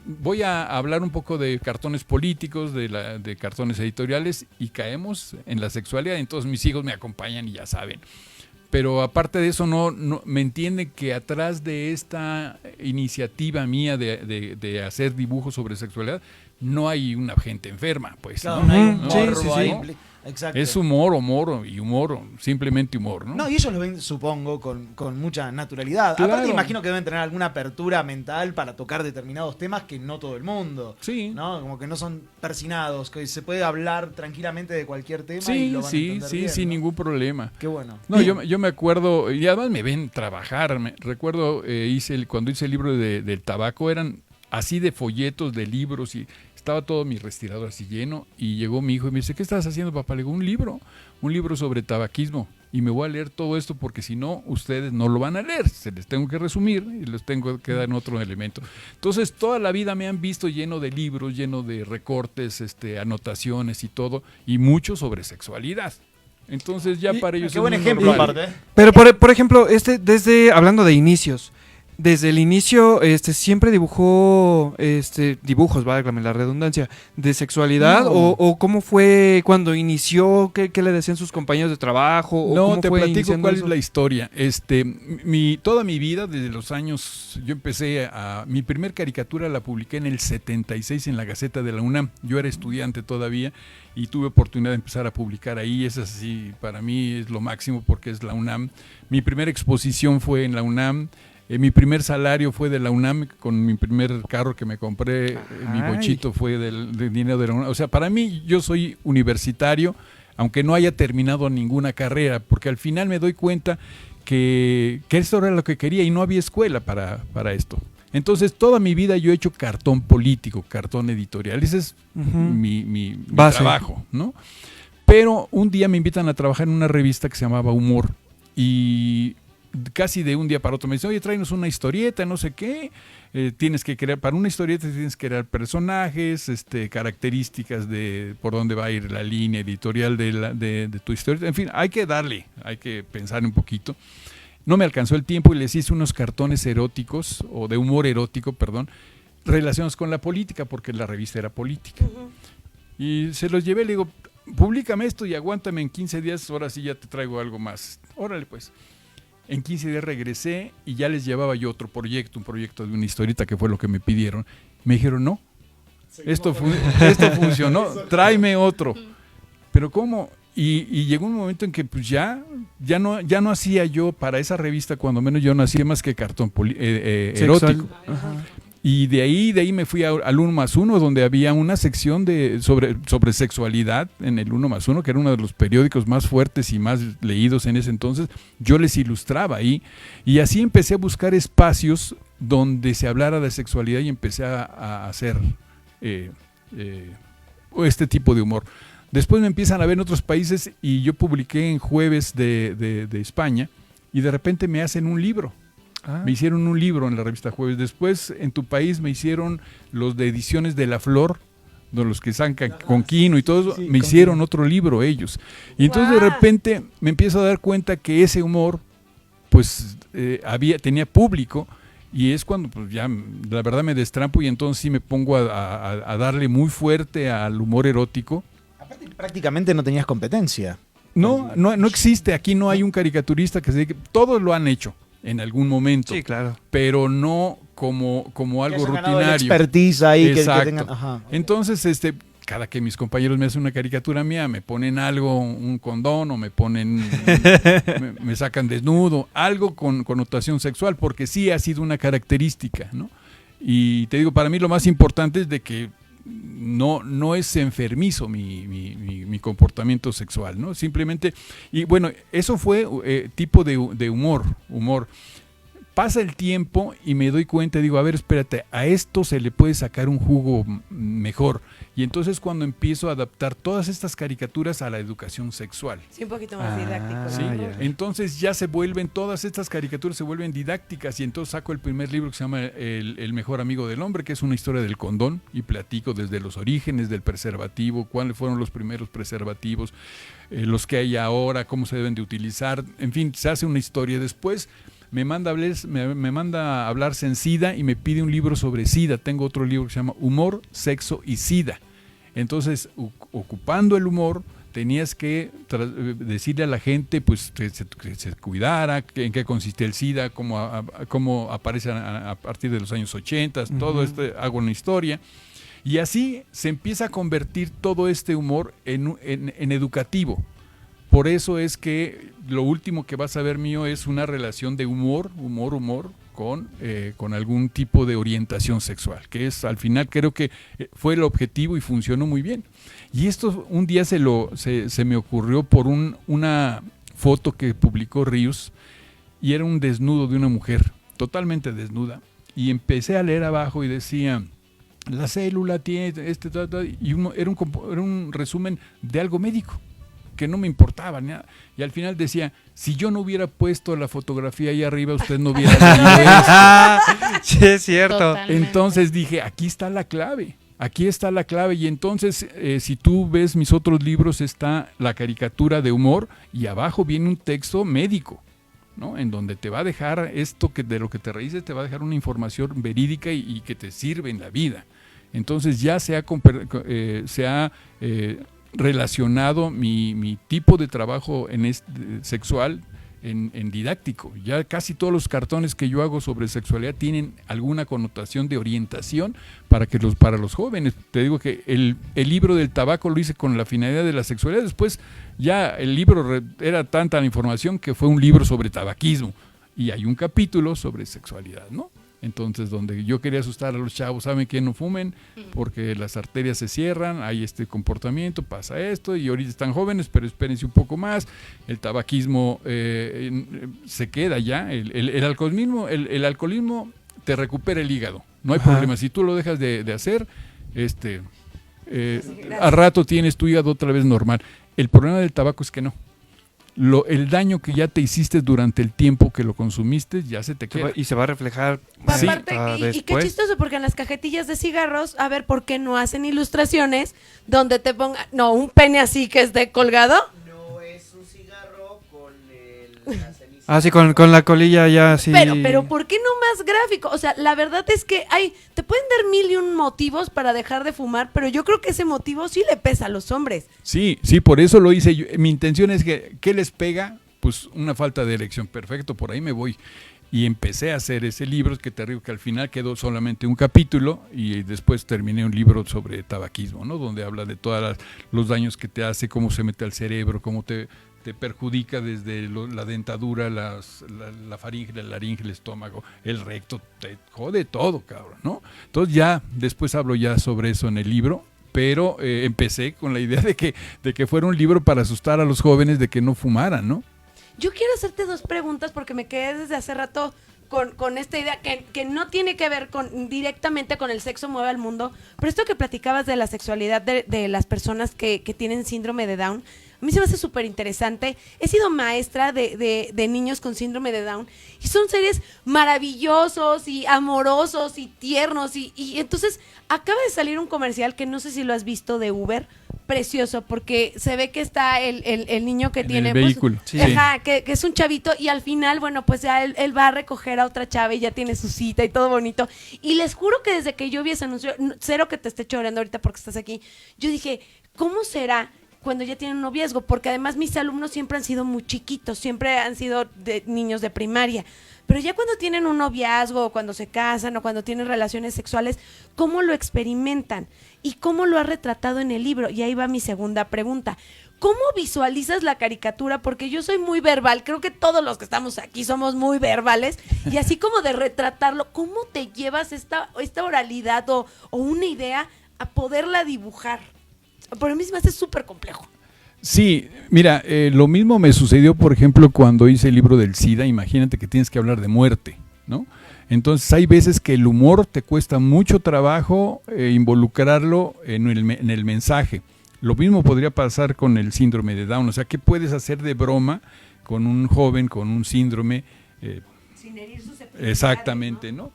voy a hablar un poco de cartones políticos, de cartones editoriales y caemos en la sexualidad, entonces mis hijos me acompañan y ya saben. Pero aparte de eso, no me entienden que atrás de esta iniciativa mía de hacer dibujos sobre sexualidad, no hay una gente enferma, pues. Claro, ¿no? no hay un No, morbo ahí. ¿no? Exacto. Es humor, simplemente humor, ¿no? No, y ellos lo ven, supongo, con mucha naturalidad. Claro. Aparte, imagino que deben tener alguna apertura mental para tocar determinados temas que no todo el mundo. Sí. ¿No? Como que no son persinados, que se puede hablar tranquilamente de cualquier tema y lo van a entender bien, sin ¿no? ningún problema. Qué bueno. No, yo me acuerdo, y además me ven trabajar. Recuerdo, cuando hice el libro del tabaco, eran así de folletos, de libros, y estaba todo mi respirador así lleno y llegó mi hijo y me dice, ¿qué estás haciendo, papá? Le digo, un libro sobre tabaquismo y me voy a leer todo esto porque si no, ustedes no lo van a leer, se les tengo que resumir y les tengo que dar en otro elemento. Entonces, toda la vida me han visto lleno de libros, lleno de recortes, anotaciones y todo, y mucho sobre sexualidad. Entonces ya para ellos Qué es buen muy ejemplo, normal. aparte. Pero por ejemplo, desde hablando de inicios, desde el inicio, siempre dibujó, dibujos, válgame la redundancia, de sexualidad, No. o cómo fue cuando inició, qué le decían sus compañeros de trabajo, o No, cómo te fue platico iniciando cuál eso? es la historia. Toda mi vida, desde los años, yo empecé mi primer caricatura la publiqué en el 76 en la Gaceta de la UNAM. Yo era estudiante todavía y tuve oportunidad de empezar a publicar ahí. Es así, para mí es lo máximo porque es la UNAM. Mi primera exposición fue en la UNAM. Mi primer salario fue de la UNAM, con mi primer carro que me compré, mi Ay. bochito fue del dinero de la UNAM. O sea, para mí, yo soy universitario, aunque no haya terminado ninguna carrera, porque al final me doy cuenta que esto era lo que quería y no había escuela para esto. Entonces, toda mi vida yo he hecho cartón político, cartón editorial. Ese es Ujú. mi Base. trabajo, ¿no? Pero un día me invitan a trabajar en una revista que se llamaba Humor y casi de un día para otro me dicen, oye, tráenos una historieta, no sé qué, tienes que crear, para una historieta tienes que crear personajes, características de por dónde va a ir la línea editorial de tu historieta, en fin, hay que pensar un poquito. No me alcanzó el tiempo y les hice unos cartones eróticos, o de humor erótico, perdón, relacionados con la política, porque la revista era política. Y se los llevé, le digo, públicame esto y aguántame en 15 días, ahora sí ya te traigo algo más. Órale pues. En 15 días regresé y ya les llevaba yo otro proyecto, un proyecto de una historieta que fue lo que me pidieron. Me dijeron, no, esto funcionó, tráeme otro. Pero ¿cómo? Y llegó un momento en que pues ya no hacía yo para esa revista, cuando menos yo no hacía más que cartón erótico. Ajá. Y de ahí me fui al 1+1, donde había una sección sobre sexualidad en el 1+1, que era uno de los periódicos más fuertes y más leídos en ese entonces. Yo les ilustraba ahí. Y así empecé a buscar espacios donde se hablara de sexualidad y empecé a hacer este tipo de humor. Después me empiezan a ver en otros países y yo publiqué en Jueves de España y de repente me hacen un libro. Ah. Me hicieron un libro en la revista Jueves. Después, en tu país, me hicieron los de Ediciones de la Flor, de los que sacan con Quino y todo eso. Sí, Me con hicieron Quino. otro libro ellos. Y entonces de ¡Guau! repente me empiezo a dar cuenta que ese humor, pues, tenía público. Y es cuando pues, ya la verdad me destrampo y entonces sí me pongo a darle muy fuerte al humor erótico. Aparte, prácticamente no tenías competencia. No existe. Aquí no hay un caricaturista que se dedique. Todos lo han hecho en algún momento. Sí, claro. Pero no como algo Que hayan ganado la rutinario. expertise ahí, que Exacto. tengan. Ajá. Entonces, cada que mis compañeros me hacen una caricatura mía, me ponen algo, un condón, o me ponen, me sacan desnudo, algo con connotación sexual, porque sí ha sido una característica, ¿no? Y te digo, para mí lo más importante es de que no es enfermizo mi comportamiento sexual, ¿no? Simplemente, y bueno, eso fue tipo de humor. Pasa el tiempo y me doy cuenta, digo, a ver, espérate, a esto se le puede sacar un jugo mejor. Y entonces cuando empiezo a adaptar todas estas caricaturas a la educación sexual. Sí, un poquito más didáctico. ¿Sí? ¿no? ya. Entonces ya todas estas caricaturas se vuelven didácticas y entonces saco el primer libro que se llama El mejor amigo del hombre, que es una historia del condón y platico desde los orígenes del preservativo, cuáles fueron los primeros preservativos, los que hay ahora, cómo se deben de utilizar, en fin, se hace una historia. Después me manda a hablar en SIDA y me pide un libro sobre SIDA. Tengo otro libro que se llama Humor, Sexo y SIDA. Entonces, ocupando el humor, tenías que decirle a la gente pues que se cuidara, en qué consiste el SIDA, cómo aparece a partir de los años 80, todo hago una historia. Y así se empieza a convertir todo este humor en educativo. Por eso es que lo último que vas a ver mío es una relación de humor con algún tipo de orientación sexual, que es al final creo que fue el objetivo y funcionó muy bien. Y esto un día se me ocurrió por una foto que publicó Ríos y era un desnudo de una mujer, totalmente desnuda, y empecé a leer abajo y decía, la célula tiene y era un resumen de algo médico que no me importaba nada. Y al final decía, si yo no hubiera puesto la fotografía ahí arriba, usted no hubiera leído esto. Sí, es cierto. Totalmente. Entonces dije, aquí está la clave. Aquí está la clave. Y entonces, si tú ves mis otros libros, está la caricatura de humor y abajo viene un texto médico, ¿no? En donde te va a dejar esto que de lo que te reíces, te va a dejar una información verídica y que te sirve en la vida. Entonces ya se ha relacionado mi tipo de trabajo sexual en didáctico. Ya casi todos los cartones que yo hago sobre sexualidad tienen alguna connotación de orientación para los jóvenes. Te digo que el libro del tabaco lo hice con la finalidad de la sexualidad. Después ya el libro era tanta la información que fue un libro sobre tabaquismo y hay un capítulo sobre sexualidad, ¿no? Entonces, donde yo quería asustar a los chavos, ¿saben qué? No fumen, porque las arterias se cierran, hay este comportamiento, pasa esto, y ahorita están jóvenes, pero espérense un poco más, el tabaquismo se queda ya, el alcoholismo te recupera el hígado, no hay problema, si tú lo dejas de hacer, al rato tienes tu hígado otra vez normal. El problema del tabaco es que no. El daño que ya te hiciste durante el tiempo que lo consumiste ya se te queda. Y se va a reflejar Sí. Aparte, y qué después. chistoso, porque en las cajetillas de cigarros, a ver, ¿por qué no hacen ilustraciones donde te pongan, no, un pene así que esté colgado? No es un cigarro con la ceniza. Ah, sí, con la colilla ya así. Pero ¿por qué no más gráfico? O sea, la verdad es que te pueden dar 1000 motivos para dejar de fumar, pero yo creo que ese motivo sí le pesa a los hombres. Sí, por eso lo hice yo. Mi intención es que, ¿qué les pega? Pues una falta de erección. Perfecto, por ahí me voy. Y empecé a hacer ese libro, que te digo que al final quedó solamente un capítulo y después terminé un libro sobre tabaquismo, ¿no? Donde habla de todos los daños que te hace, cómo se mete al cerebro, cómo te perjudica desde la dentadura, la faringe, la laringe, el estómago, el recto, te jode todo, cabrón, ¿no? Entonces ya, después hablo ya sobre eso en el libro, pero empecé con la idea de que fuera un libro para asustar a los jóvenes de que no fumaran, ¿no? Yo quiero hacerte 2 preguntas porque me quedé desde hace rato con esta idea que no tiene que ver directamente con el sexo mueve al mundo, pero esto que platicabas de la sexualidad de las personas que tienen síndrome de Down, a mí se me hace súper interesante. He sido maestra de niños con síndrome de Down y son seres maravillosos y amorosos y tiernos y entonces acaba de salir un comercial que no sé si lo has visto de Uber, precioso, porque se ve que está el niño que En tiene el vehículo. pues, Sí. ajá, que es un chavito y al final, bueno, pues ya él va a recoger a otra chava y ya tiene su cita y todo bonito. Y les juro que desde que yo vi ese anuncio, cero que te esté choreando ahorita porque estás aquí, yo dije, ¿cómo será cuando ya tienen un noviazgo? Porque además mis alumnos siempre han sido muy chiquitos, siempre han sido niños de primaria. Pero ya cuando tienen un noviazgo, o cuando se casan, o cuando tienen relaciones sexuales, ¿cómo lo experimentan? ¿Y cómo lo has retratado en el libro? Y ahí va mi segunda pregunta. ¿Cómo visualizas la caricatura? Porque yo soy muy verbal, creo que todos los que estamos aquí somos muy verbales, y así como de retratarlo, ¿cómo te llevas esta oralidad o una idea a poderla dibujar? Por mí se me hace súper complejo. Sí, mira, lo mismo me sucedió, por ejemplo, cuando hice el libro del SIDA. Imagínate que tienes que hablar de muerte, ¿no? Entonces hay veces que el humor te cuesta mucho trabajo involucrarlo en el mensaje. Lo mismo podría pasar con el síndrome de Down. O sea, ¿qué puedes hacer de broma con un joven con un síndrome? Sin herir susceptibilidades, Exactamente, ¿no?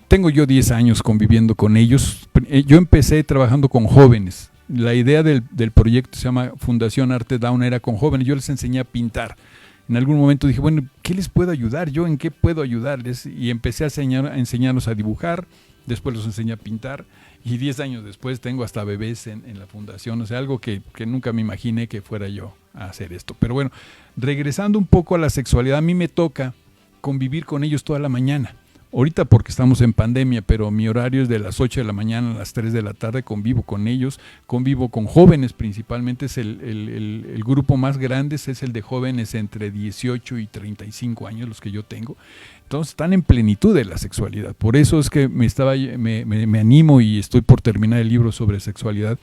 Tengo yo 10 años conviviendo con ellos. Yo empecé trabajando con jóvenes. La idea del proyecto se llama Fundación Arte Down, era con jóvenes. Yo les enseñé a pintar. En algún momento dije, bueno, ¿qué les puedo ayudar? ¿Yo en qué puedo ayudarles? Y empecé a enseñarlos a dibujar, después los enseñé a pintar, y 10 años después tengo hasta bebés en la fundación. O sea, algo que nunca me imaginé que fuera yo a hacer esto. Pero bueno, regresando un poco a la sexualidad, a mí me toca convivir con ellos toda la mañana. Ahorita porque estamos en pandemia, pero mi horario es de las 8 de la mañana a las 3 de la tarde, convivo con ellos, convivo con jóvenes principalmente, es el grupo más grande, es el de jóvenes entre 18 y 35 años, los que yo tengo. Entonces están en plenitud de la sexualidad. Por eso es que me animo y estoy por terminar el libro sobre sexualidad,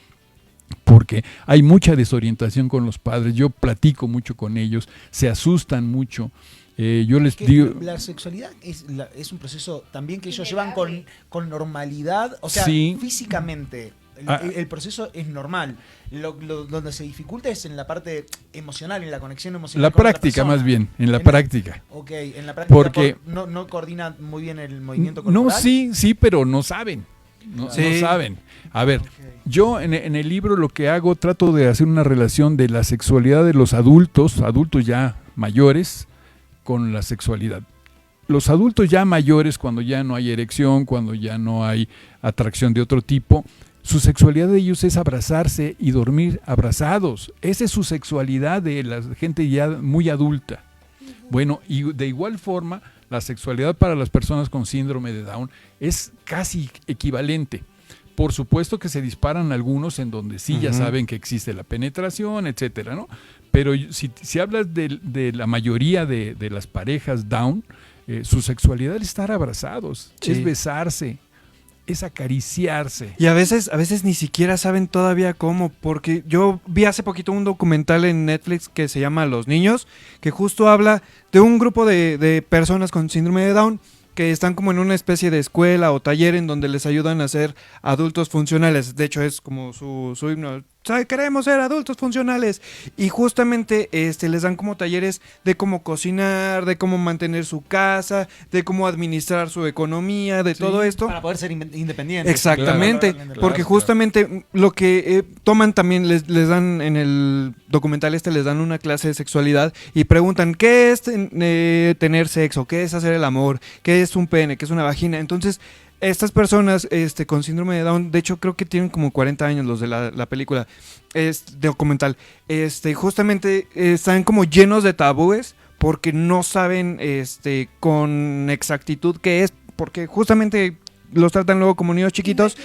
porque hay mucha desorientación con los padres. Yo platico mucho con ellos, se asustan mucho. Yo les Que digo... la sexualidad es un proceso también que ellos llevan con normalidad, o sea, Sí. físicamente. Ah. El proceso es normal. Donde se dificulta es en la parte emocional, en la conexión emocional. La con otra práctica, persona. más bien, en la En- práctica. Ok, en la práctica Porque- no coordina muy bien el movimiento No, corporal. sí, pero no saben. No Sí. saben. A ver, yo en el libro lo que hago, trato de hacer una relación de la sexualidad de los adultos ya mayores, con la sexualidad. Los adultos ya mayores, cuando ya no hay erección, cuando ya no hay atracción de otro tipo, su sexualidad de ellos es abrazarse y dormir abrazados. Esa es su sexualidad de la gente ya muy adulta. Bueno, y de igual forma, la sexualidad para las personas con síndrome de Down es casi equivalente. Por supuesto que se disparan algunos en donde sí ya saben que existe la penetración, etcétera, ¿no? Pero si hablas de la mayoría de las parejas Down, su sexualidad es estar abrazados, Sí. es besarse, es acariciarse. Y a veces ni siquiera saben todavía cómo, porque yo vi hace poquito un documental en Netflix que se llama Los Niños, que justo habla de un grupo de personas con síndrome de Down que están como en una especie de escuela o taller en donde les ayudan a ser adultos funcionales. De hecho, es como su himno. Queremos ser adultos funcionales. Y justamente les dan como talleres de cómo cocinar, de cómo mantener su casa, de cómo administrar su economía, de todo esto. Para poder ser independientes. Exactamente, Claro, porque claro. justamente lo que toman también, les dan en el documental les dan una clase de sexualidad y preguntan qué es tener sexo, qué es hacer el amor, qué es un pene, qué es una vagina. Entonces, estas personas con síndrome de Down, de hecho creo que tienen como 40 años los de la película, documental, justamente están como llenos de tabúes porque no saben con exactitud qué es, porque justamente los tratan luego como niños chiquitos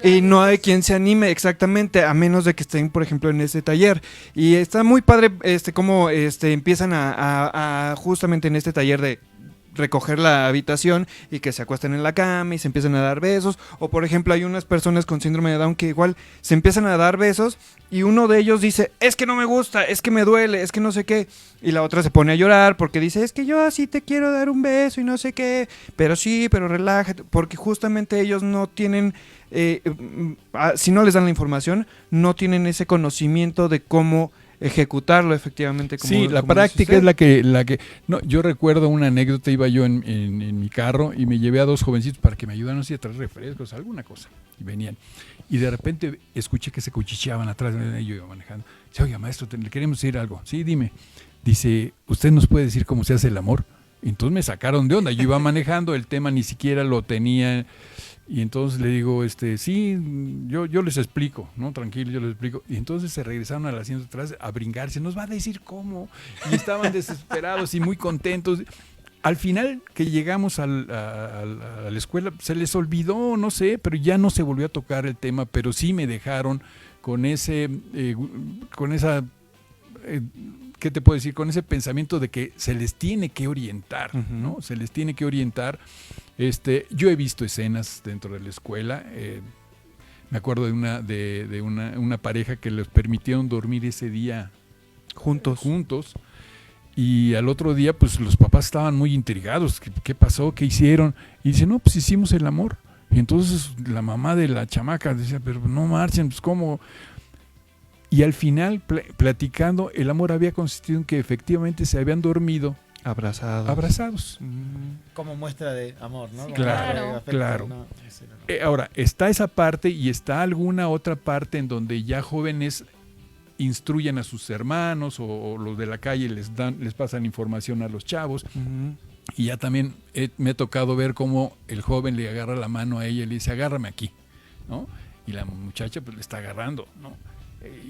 y no hay quien se anime exactamente, a menos de que estén, por ejemplo, en ese taller. Y está muy padre cómo empiezan a justamente en este taller de recoger la habitación y que se acuesten en la cama y se empiezan a dar besos, o por ejemplo hay unas personas con síndrome de Down que igual se empiezan a dar besos y uno de ellos dice, es que no me gusta, es que me duele, es que no sé qué, y la otra se pone a llorar porque dice, es que yo así te quiero dar un beso y no sé qué, pero sí, pero relájate, porque justamente ellos no tienen, si no les dan la información, no tienen ese conocimiento de cómo ejecutarlo efectivamente. Sí, la como práctica dice es la que no, yo recuerdo una anécdota, iba yo en mi carro y me llevé a dos jovencitos para que me ayudaran, no sé, a traer refrescos, alguna cosa, y venían, y de repente escuché que se cuchicheaban atrás de mí, yo iba manejando, dice, oiga maestro, le queremos decir algo, sí, dime, dice, ¿usted nos puede decir cómo se hace el amor? Y entonces me sacaron de onda, yo iba manejando, el tema ni siquiera lo tenía. Y entonces le digo, sí, yo les explico, ¿no? Tranquilo, yo les explico. Y entonces se regresaron al asiento atrás a brincarse, nos va a decir cómo. Y estaban desesperados y muy contentos. Al final que llegamos a la escuela, se les olvidó, no sé, pero ya no se volvió a tocar el tema, pero sí me dejaron con esa, ¿qué te puedo decir? Con ese pensamiento de que se les tiene que orientar, ¿no? Se les tiene que orientar. Yo he visto escenas dentro de la escuela. Me acuerdo de una pareja que les permitieron dormir ese día juntos. Y al otro día, pues los papás estaban muy intrigados. ¿Qué pasó? ¿Qué hicieron? Y dice, no, pues hicimos el amor. Y entonces la mamá de la chamaca decía, pero no marchen, pues ¿cómo? Y al final, platicando, el amor había consistido en que efectivamente se habían dormido abrazados. Como muestra de amor, ¿no? Sí, Como claro, muestra de afecto, claro. ¿no? Ahora, está esa parte y está alguna otra parte en donde ya jóvenes instruyen a sus hermanos o los de la calle les pasan información a los chavos. Y ya también me ha tocado ver cómo el joven le agarra la mano a ella y le dice, agárrame aquí, ¿no? Y la muchacha pues le está agarrando, ¿no?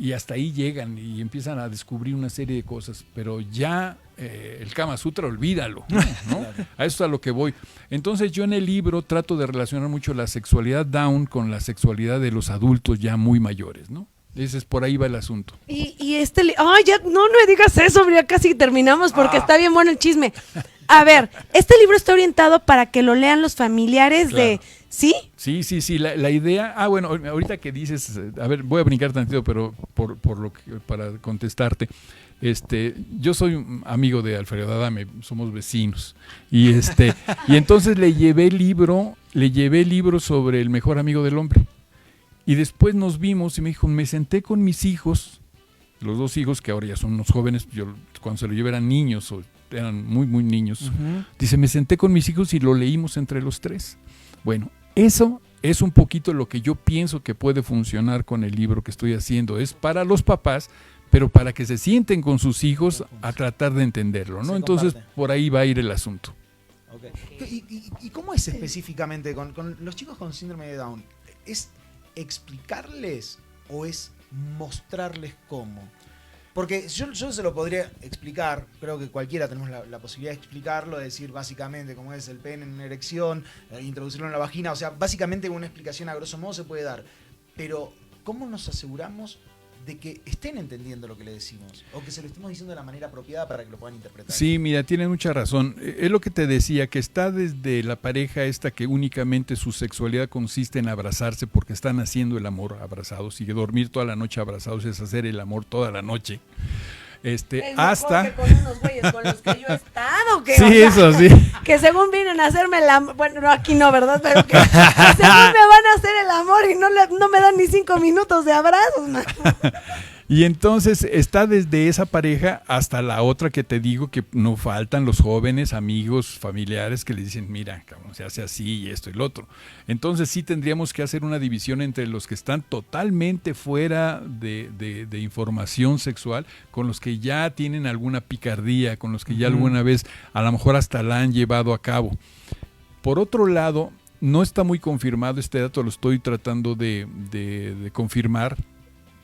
Y hasta ahí llegan y empiezan a descubrir una serie de cosas, pero ya el Kama Sutra, olvídalo, ¿no? A eso es a lo que voy. Entonces yo en el libro trato de relacionar mucho la sexualidad Down con la sexualidad de los adultos ya muy mayores, ¿no? Ese es, por ahí va el asunto. Ay, ya no me digas eso, ya casi terminamos porque está bien bueno el chisme. A ver, este libro está orientado para que lo lean los familiares de... ¿Sí? Sí, la idea... bueno, ahorita que dices... A ver, voy a brincar tantito, pero para contestarte. Yo soy amigo de Alfredo Adame, somos vecinos. Y entonces le llevé libro sobre el mejor amigo del hombre. Y después nos vimos y me dijo, me senté con mis hijos, los 2 hijos que ahora ya son unos jóvenes, yo cuando se lo llevé eran niños, eran muy, muy niños. Uh-huh. Dice, me senté con mis hijos y lo leímos entre los 3. Bueno, eso es un poquito lo que yo pienso que puede funcionar con el libro que estoy haciendo. Es para los papás, pero para que se sienten con sus hijos a tratar de entenderlo, ¿no? Entonces, por ahí va a ir el asunto. Okay. ¿Y cómo es específicamente con los chicos con síndrome de Down? ¿Es explicarles o es mostrarles cómo? Porque yo se lo podría explicar, creo que cualquiera tenemos la posibilidad de explicarlo, de decir básicamente cómo es el pene en una erección, introducirlo en la vagina, o sea, básicamente una explicación a grosso modo se puede dar. Pero, ¿cómo nos aseguramos de que estén entendiendo lo que le decimos o que se lo estemos diciendo de la manera apropiada para que lo puedan interpretar? Sí, mira, tienes mucha razón. Es lo que te decía, que está desde la pareja esta que únicamente su sexualidad consiste en abrazarse porque están haciendo el amor abrazados, y que dormir toda la noche abrazados es hacer el amor toda la noche. Hasta que con unos güeyes con los que yo he estado, que, sí, o sea, eso sí, que según vienen a hacerme el amor, bueno, no, aquí no, ¿verdad? Pero que según me van a hacer el amor y no me dan ni 5 minutos de abrazos, man. Y entonces está desde esa pareja hasta la otra que te digo, que no faltan los jóvenes, amigos, familiares que le dicen, mira, cabrón, se hace así y esto y lo otro. Entonces sí tendríamos que hacer una división entre los que están totalmente fuera de información sexual, con los que ya tienen alguna picardía, con los que ya alguna vez a lo mejor hasta la han llevado a cabo. Por otro lado, no está muy confirmado este dato, lo estoy tratando de confirmar,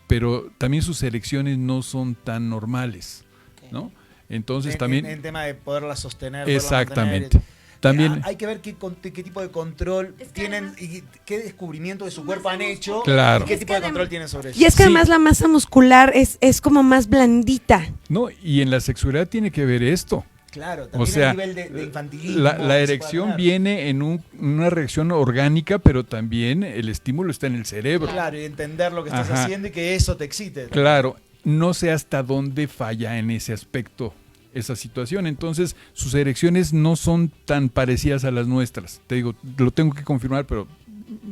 pero también sus elecciones no son tan normales, ¿no? Entonces también... En tema de poderla sostener. Exactamente. También hay que ver qué tipo de control tienen y qué descubrimiento de su cuerpo han hecho. Claro. Y qué tipo de control tienen sobre eso. Y es que además la masa muscular es como más blandita. No, y en la sexualidad tiene que ver esto. Claro, también o sea, a nivel de infantilismo. La erección viene en una reacción orgánica, pero también el estímulo está en el cerebro. Claro, y entender lo que estás haciendo y que eso te excite. Claro, no sé hasta dónde falla en ese aspecto esa situación. Entonces, sus erecciones no son tan parecidas a las nuestras. Te digo, lo tengo que confirmar, pero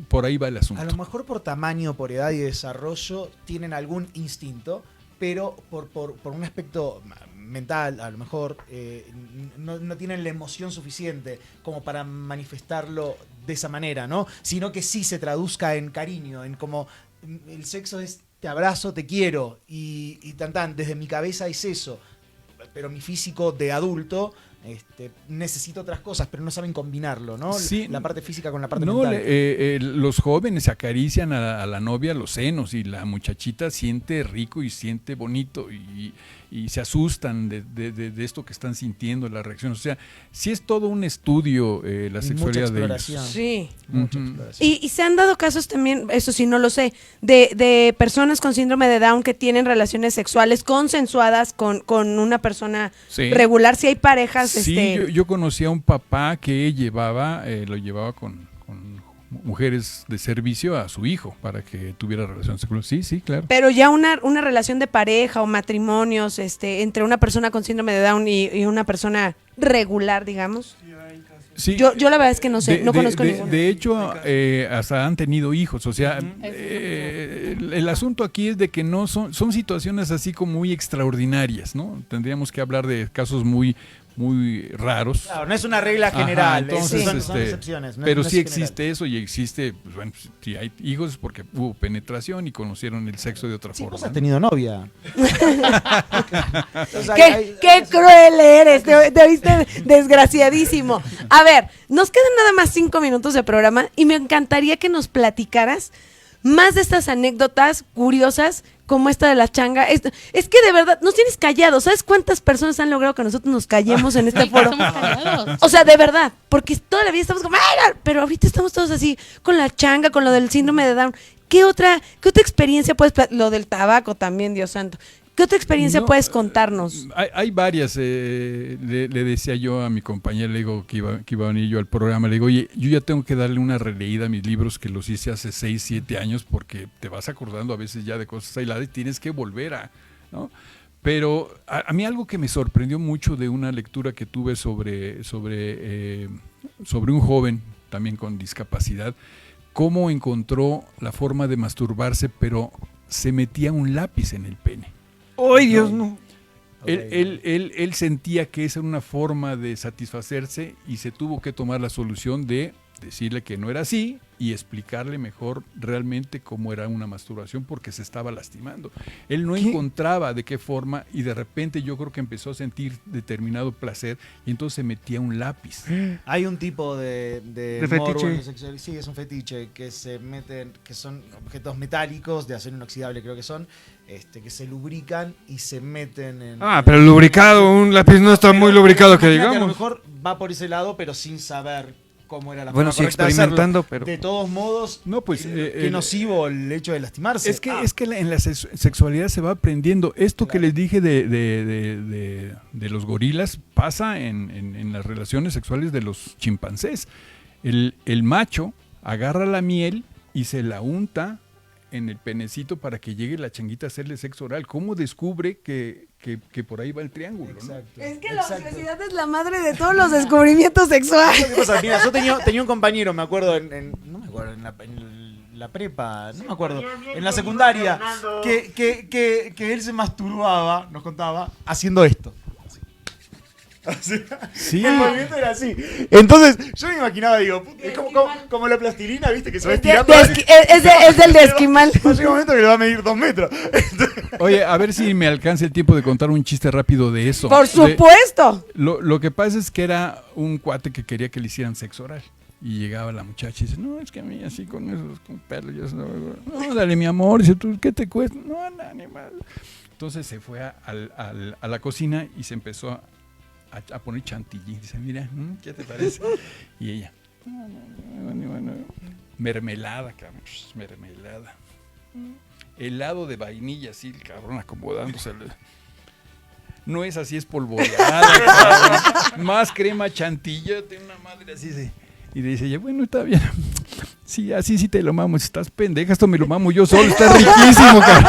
por ahí va el asunto. A lo mejor por tamaño, por edad y desarrollo, tienen algún instinto, pero por un aspecto mental, a lo mejor, no tienen la emoción suficiente como para manifestarlo de esa manera, ¿no? Sino que sí se traduzca en cariño, en como el sexo es te abrazo, te quiero, y tan, desde mi cabeza es eso, pero mi físico de adulto necesito otras cosas, pero no saben combinarlo, ¿no? Sí, la parte física con la parte mental. Los jóvenes acarician a la novia los senos y la muchachita siente rico y siente bonito y se asustan de esto que están sintiendo, la reacción. O sea, sí es todo un estudio la sexualidad de ellos. Sí. Mucha exploración. Y se han dado casos también, eso sí no lo sé, de personas con síndrome de Down que tienen relaciones sexuales consensuadas con una persona regular. Si hay parejas. Sí, yo conocí a un papá que lo llevaba con mujeres de servicio a su hijo para que tuviera relaciones sexuales. Sí, claro. Pero ya una relación de pareja o matrimonios entre una persona con síndrome de Down y una persona regular, digamos. Sí, yo la verdad es que no sé, no conozco ninguno. De hecho, hasta han tenido hijos, o sea, el asunto aquí es de que no son situaciones así como muy extraordinarias, ¿no? Tendríamos que hablar de casos muy raros. Claro, no es una regla general. Entonces, son excepciones. Pero sí existe eso y existe, pues bueno, si hay hijos es porque hubo penetración y conocieron el sexo de otra forma. Vos has tenido novia. ¿Qué cruel eres? Te oíste desgraciadísimo. A ver, nos quedan nada más 5 minutos de programa y me encantaría que nos platicaras más de estas anécdotas curiosas como esta de la changa. Es que de verdad nos tienes callados. ¿Sabes cuántas personas han logrado que nosotros nos callemos en este foro? O sea, de verdad, porque toda la vida estamos como, ¡ay! Pero ahorita estamos todos así con la changa, con lo del síndrome de Down. ¿Qué otra experiencia puedes lo del tabaco también, Dios santo? ¿Qué otra experiencia puedes contarnos? Hay varias. Le decía yo a mi compañera, le digo que iba a venir yo al programa, le digo, oye, yo ya tengo que darle una releída a mis libros que los hice hace 6, 7 años porque te vas acordando a veces ya de cosas aisladas y tienes que volver ¿no? Pero a mí algo que me sorprendió mucho de una lectura que tuve sobre un joven también con discapacidad, cómo encontró la forma de masturbarse, pero se metía un lápiz en el pene. ¡Ay, Dios, no! Él sentía que esa era una forma de satisfacerse y se tuvo que tomar la solución de decirle que no era así y explicarle mejor realmente cómo era una masturbación porque se estaba lastimando. Él no encontraba de qué forma y de repente yo creo que empezó a sentir determinado placer y entonces se metía un lápiz. Hay un tipo de morbo fetiche. en lo sexual, sí, es un fetiche, que se meten, que son objetos metálicos de acero inoxidable, creo que son, que se lubrican y se meten en... Pero el lubricado, un lápiz no está muy lubricado que imagínate, digamos. A lo mejor va por ese lado, pero sin saber cómo era la Bueno, forma sí, correcta de hacerlo. experimentando, pero... De todos modos, No, pues, qué nocivo el hecho de lastimarse. Es que en la sexualidad se va aprendiendo. Esto que les dije de los gorilas pasa en las relaciones sexuales de los chimpancés. El macho agarra la miel y se la unta en el penecito para que llegue la changuita a hacerle sexo oral. ¿Cómo descubre que por ahí va el triángulo? Exacto. Es que la obesidad es la madre de todos los descubrimientos sexuales. ¿Qué pasa? Mira, yo tenía un compañero, me acuerdo, no me acuerdo, en la prepa, no me acuerdo, en la secundaria, que él se masturbaba, nos contaba, haciendo esto. Así. Sí. El movimiento era así. Entonces, yo me imaginaba, digo, es como la plastilina, ¿viste? Que se va estirando. Es del de esquimal. Va a llegar un momento que le va a medir 2 metros. Oye, a ver si me alcanza el tiempo de contar un chiste rápido de eso. Por supuesto. Lo que pasa es que era un cuate que quería que le hicieran sexo oral. Y llegaba la muchacha y dice, no, es que a mí así con esos con pelos, no, dale mi amor, dice, ¿tú qué te cuesta? No, nada, ni más. Entonces se fue a la cocina y se empezó a poner chantilly. Dice, mira, ¿qué te parece? Y ella, no, mermelada, cabrón, mermelada. Helado de vainilla, así, el cabrón acomodándose. No es así, es polvoreada, cabrón. Más crema chantilly, tiene una madre así, sí. Y le dice ella, bueno, está bien. Sí, así sí te lo mamo. Si estás pendeja, esto me lo mamo yo solo. Está riquísimo, cabrón.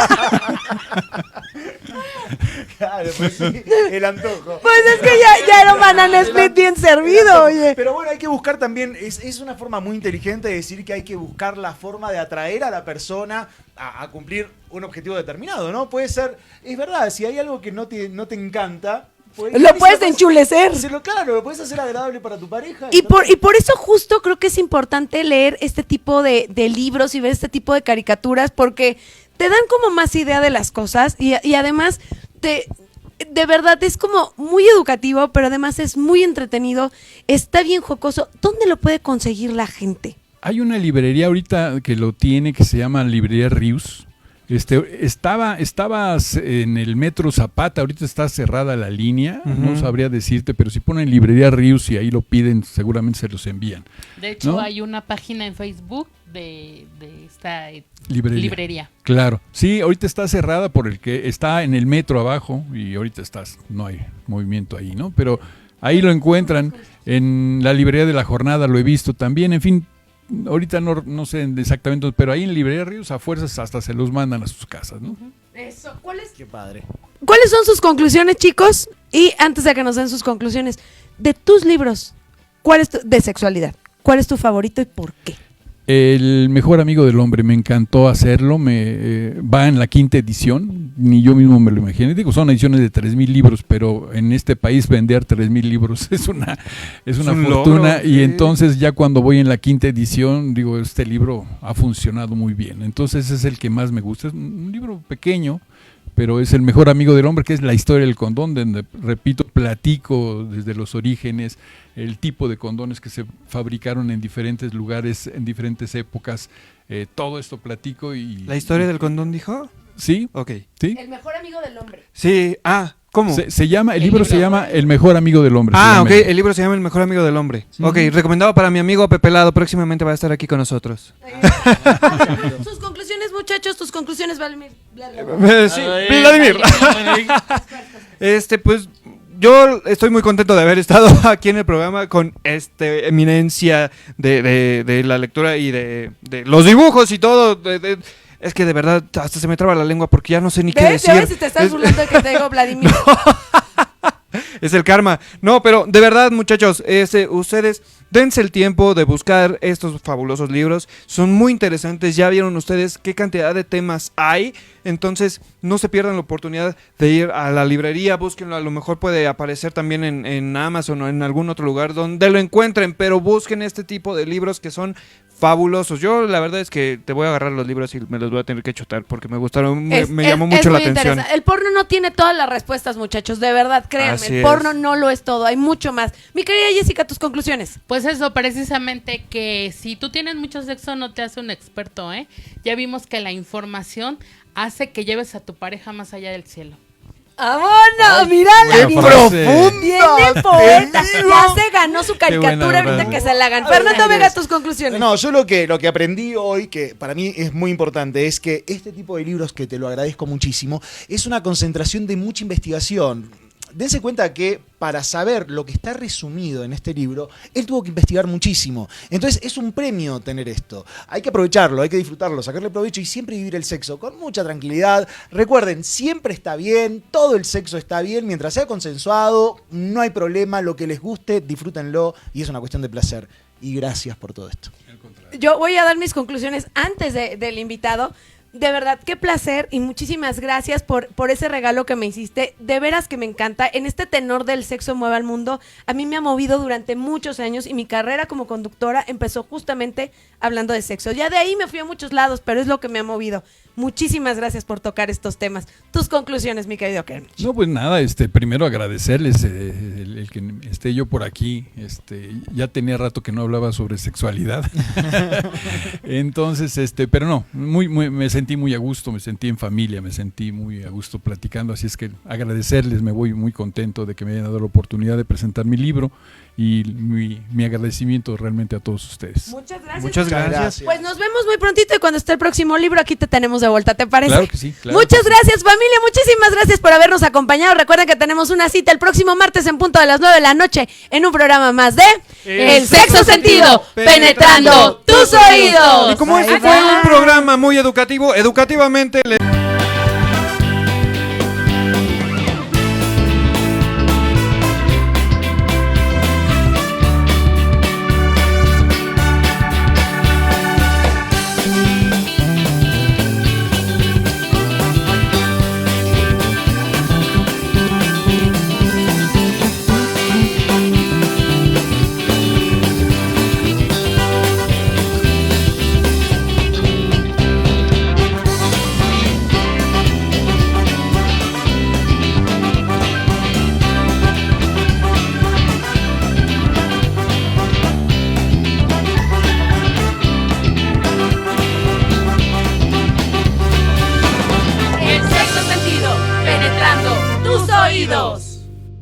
Claro, pues sí, el antojo. Pues es que ya era un banana split bien servido, oye. Pero bueno, hay que buscar también, es una forma muy inteligente de decir que hay que buscar la forma de atraer a la persona a cumplir un objetivo determinado, ¿no? Puede ser, es verdad, si hay algo que no te encanta, Lo puedes enchulecer. Claro, lo puedes hacer agradable para tu pareja. Y por eso justo creo que es importante leer este tipo de libros y ver este tipo de caricaturas, porque te dan como más idea de las cosas y además de verdad es como muy educativo, pero además es muy entretenido, está bien jocoso. ¿Dónde lo puede conseguir la gente? Hay una librería ahorita que lo tiene, que se llama Librería Ríos. Estaba en el Metro Zapata, ahorita está cerrada la línea, no sabría decirte, pero si ponen Librería Ríos y ahí lo piden, seguramente se los envían. De hecho, ¿no? hay una página en Facebook de esta librería. Claro, sí, ahorita está cerrada por el que está en el metro abajo y ahorita no hay movimiento ahí, ¿no? Pero ahí lo encuentran, en la librería de La Jornada lo he visto también, en fin. Ahorita no sé exactamente, pero ahí en Librería Ríos a fuerzas hasta se los mandan a sus casas, ¿no? Eso, Qué padre. ¿Cuáles son sus conclusiones, chicos? Y antes de que nos den sus conclusiones, de tus libros, de sexualidad, ¿cuál es tu favorito y por qué? El mejor amigo del hombre, me encantó hacerlo, va en la 5ª edición, ni yo mismo me lo imaginé, digo, son ediciones de 3,000 libros, pero en este país vender 3,000 libros es una fortuna, logro, y sí. Entonces ya cuando voy en la 5ª edición, digo, este libro ha funcionado muy bien, entonces es el que más me gusta, es un libro pequeño, pero es el mejor amigo del hombre, que es la historia del condón, donde, repito, platico desde los orígenes, el tipo de condones que se fabricaron en diferentes lugares, en diferentes épocas, todo esto platico y... ¿La historia del condón dijo? Sí, Ok. sí. El mejor amigo del hombre. Sí, ¿cómo? El libro se llama El mejor amigo del hombre. Ok, el libro se llama El mejor amigo del hombre. Ok, recomendado para mi amigo Pepe Lado, próximamente va a estar aquí con nosotros. Sus conclusiones, muchachos, tus conclusiones, Vladimir. Sí, Vladimir. Pues yo estoy muy contento de haber estado aquí en el programa con eminencia de la lectura y de los dibujos y todo. Es que de verdad hasta se me traba la lengua porque ya no sé ni qué ¿Ves? decir. Ya ves si te estás burlando de que te digo Vladimir. Es el karma. No, pero de verdad, muchachos, ustedes dense el tiempo de buscar estos fabulosos libros. Son muy interesantes. Ya vieron ustedes qué cantidad de temas hay. Entonces, no se pierdan la oportunidad de ir a la librería. Búsquenlo. A lo mejor puede aparecer también en Amazon o en algún otro lugar donde lo encuentren. Pero busquen este tipo de libros que son fabulosos. Yo la verdad es que te voy a agarrar los libros y me los voy a tener que chutar porque me gustaron, me llamó mucho la muy atención. interesante. El porno no tiene todas las respuestas, muchachos, de verdad, créanme. Así El es. porno no lo es todo, hay mucho más. Mi querida Jessica, tus conclusiones. Pues eso, precisamente que si tú tienes mucho sexo no te hace un experto, ¿eh? Ya vimos que la información hace que lleves a tu pareja más allá del cielo. ¡Vámonos! ¡Mírala! qué Viene profunda. viene poeta. Ya se ganó su caricatura, buena ahorita frase. que se la hagan. Fernando Vega, tus conclusiones. No, yo lo que aprendí hoy, que para mí es muy importante, es que este tipo de libros, que te lo agradezco muchísimo, es una concentración de mucha investigación. Dense cuenta que para saber lo que está resumido en este libro, él tuvo que investigar muchísimo. Entonces es un premio tener esto. Hay que aprovecharlo, hay que disfrutarlo, sacarle provecho y siempre vivir el sexo con mucha tranquilidad. Recuerden, siempre está bien, todo el sexo está bien, mientras sea consensuado, no hay problema, lo que les guste, disfrútenlo y es una cuestión de placer. Y gracias por todo esto. Yo voy a dar mis conclusiones antes del invitado. De verdad, qué placer y muchísimas gracias por ese regalo que me hiciste. De veras que me encanta. En este tenor del sexo mueve al mundo, a mí me ha movido durante muchos años y mi carrera como conductora empezó justamente hablando de sexo. Ya de ahí me fui a muchos lados, pero es lo que me ha movido. Muchísimas gracias por tocar estos temas. Tus conclusiones, mi querido Kevin. No, pues nada, primero agradecerles el que esté yo por aquí. Ya tenía rato que no hablaba sobre sexualidad. Entonces, pero no, me sentí muy a gusto, me sentí en familia, me sentí muy a gusto platicando, así es que agradecerles, me voy muy contento de que me hayan dado la oportunidad de presentar mi libro y mi agradecimiento realmente a todos ustedes. Muchas gracias. Muchas gracias. Pues nos vemos muy prontito y cuando esté el próximo libro aquí te tenemos de vuelta, ¿te parece? Claro que sí, claro Muchas que sí. gracias, familia, muchísimas gracias por habernos acompañado. Recuerden que tenemos una cita el próximo martes en punto de las 9 de la noche en un programa más de El Sexto Sentido, penetrando tus oídos. Y como este Bye, fue bye. un programa muy educativo, educativamente le... El Sexto Sentido, penetrando tus oídos.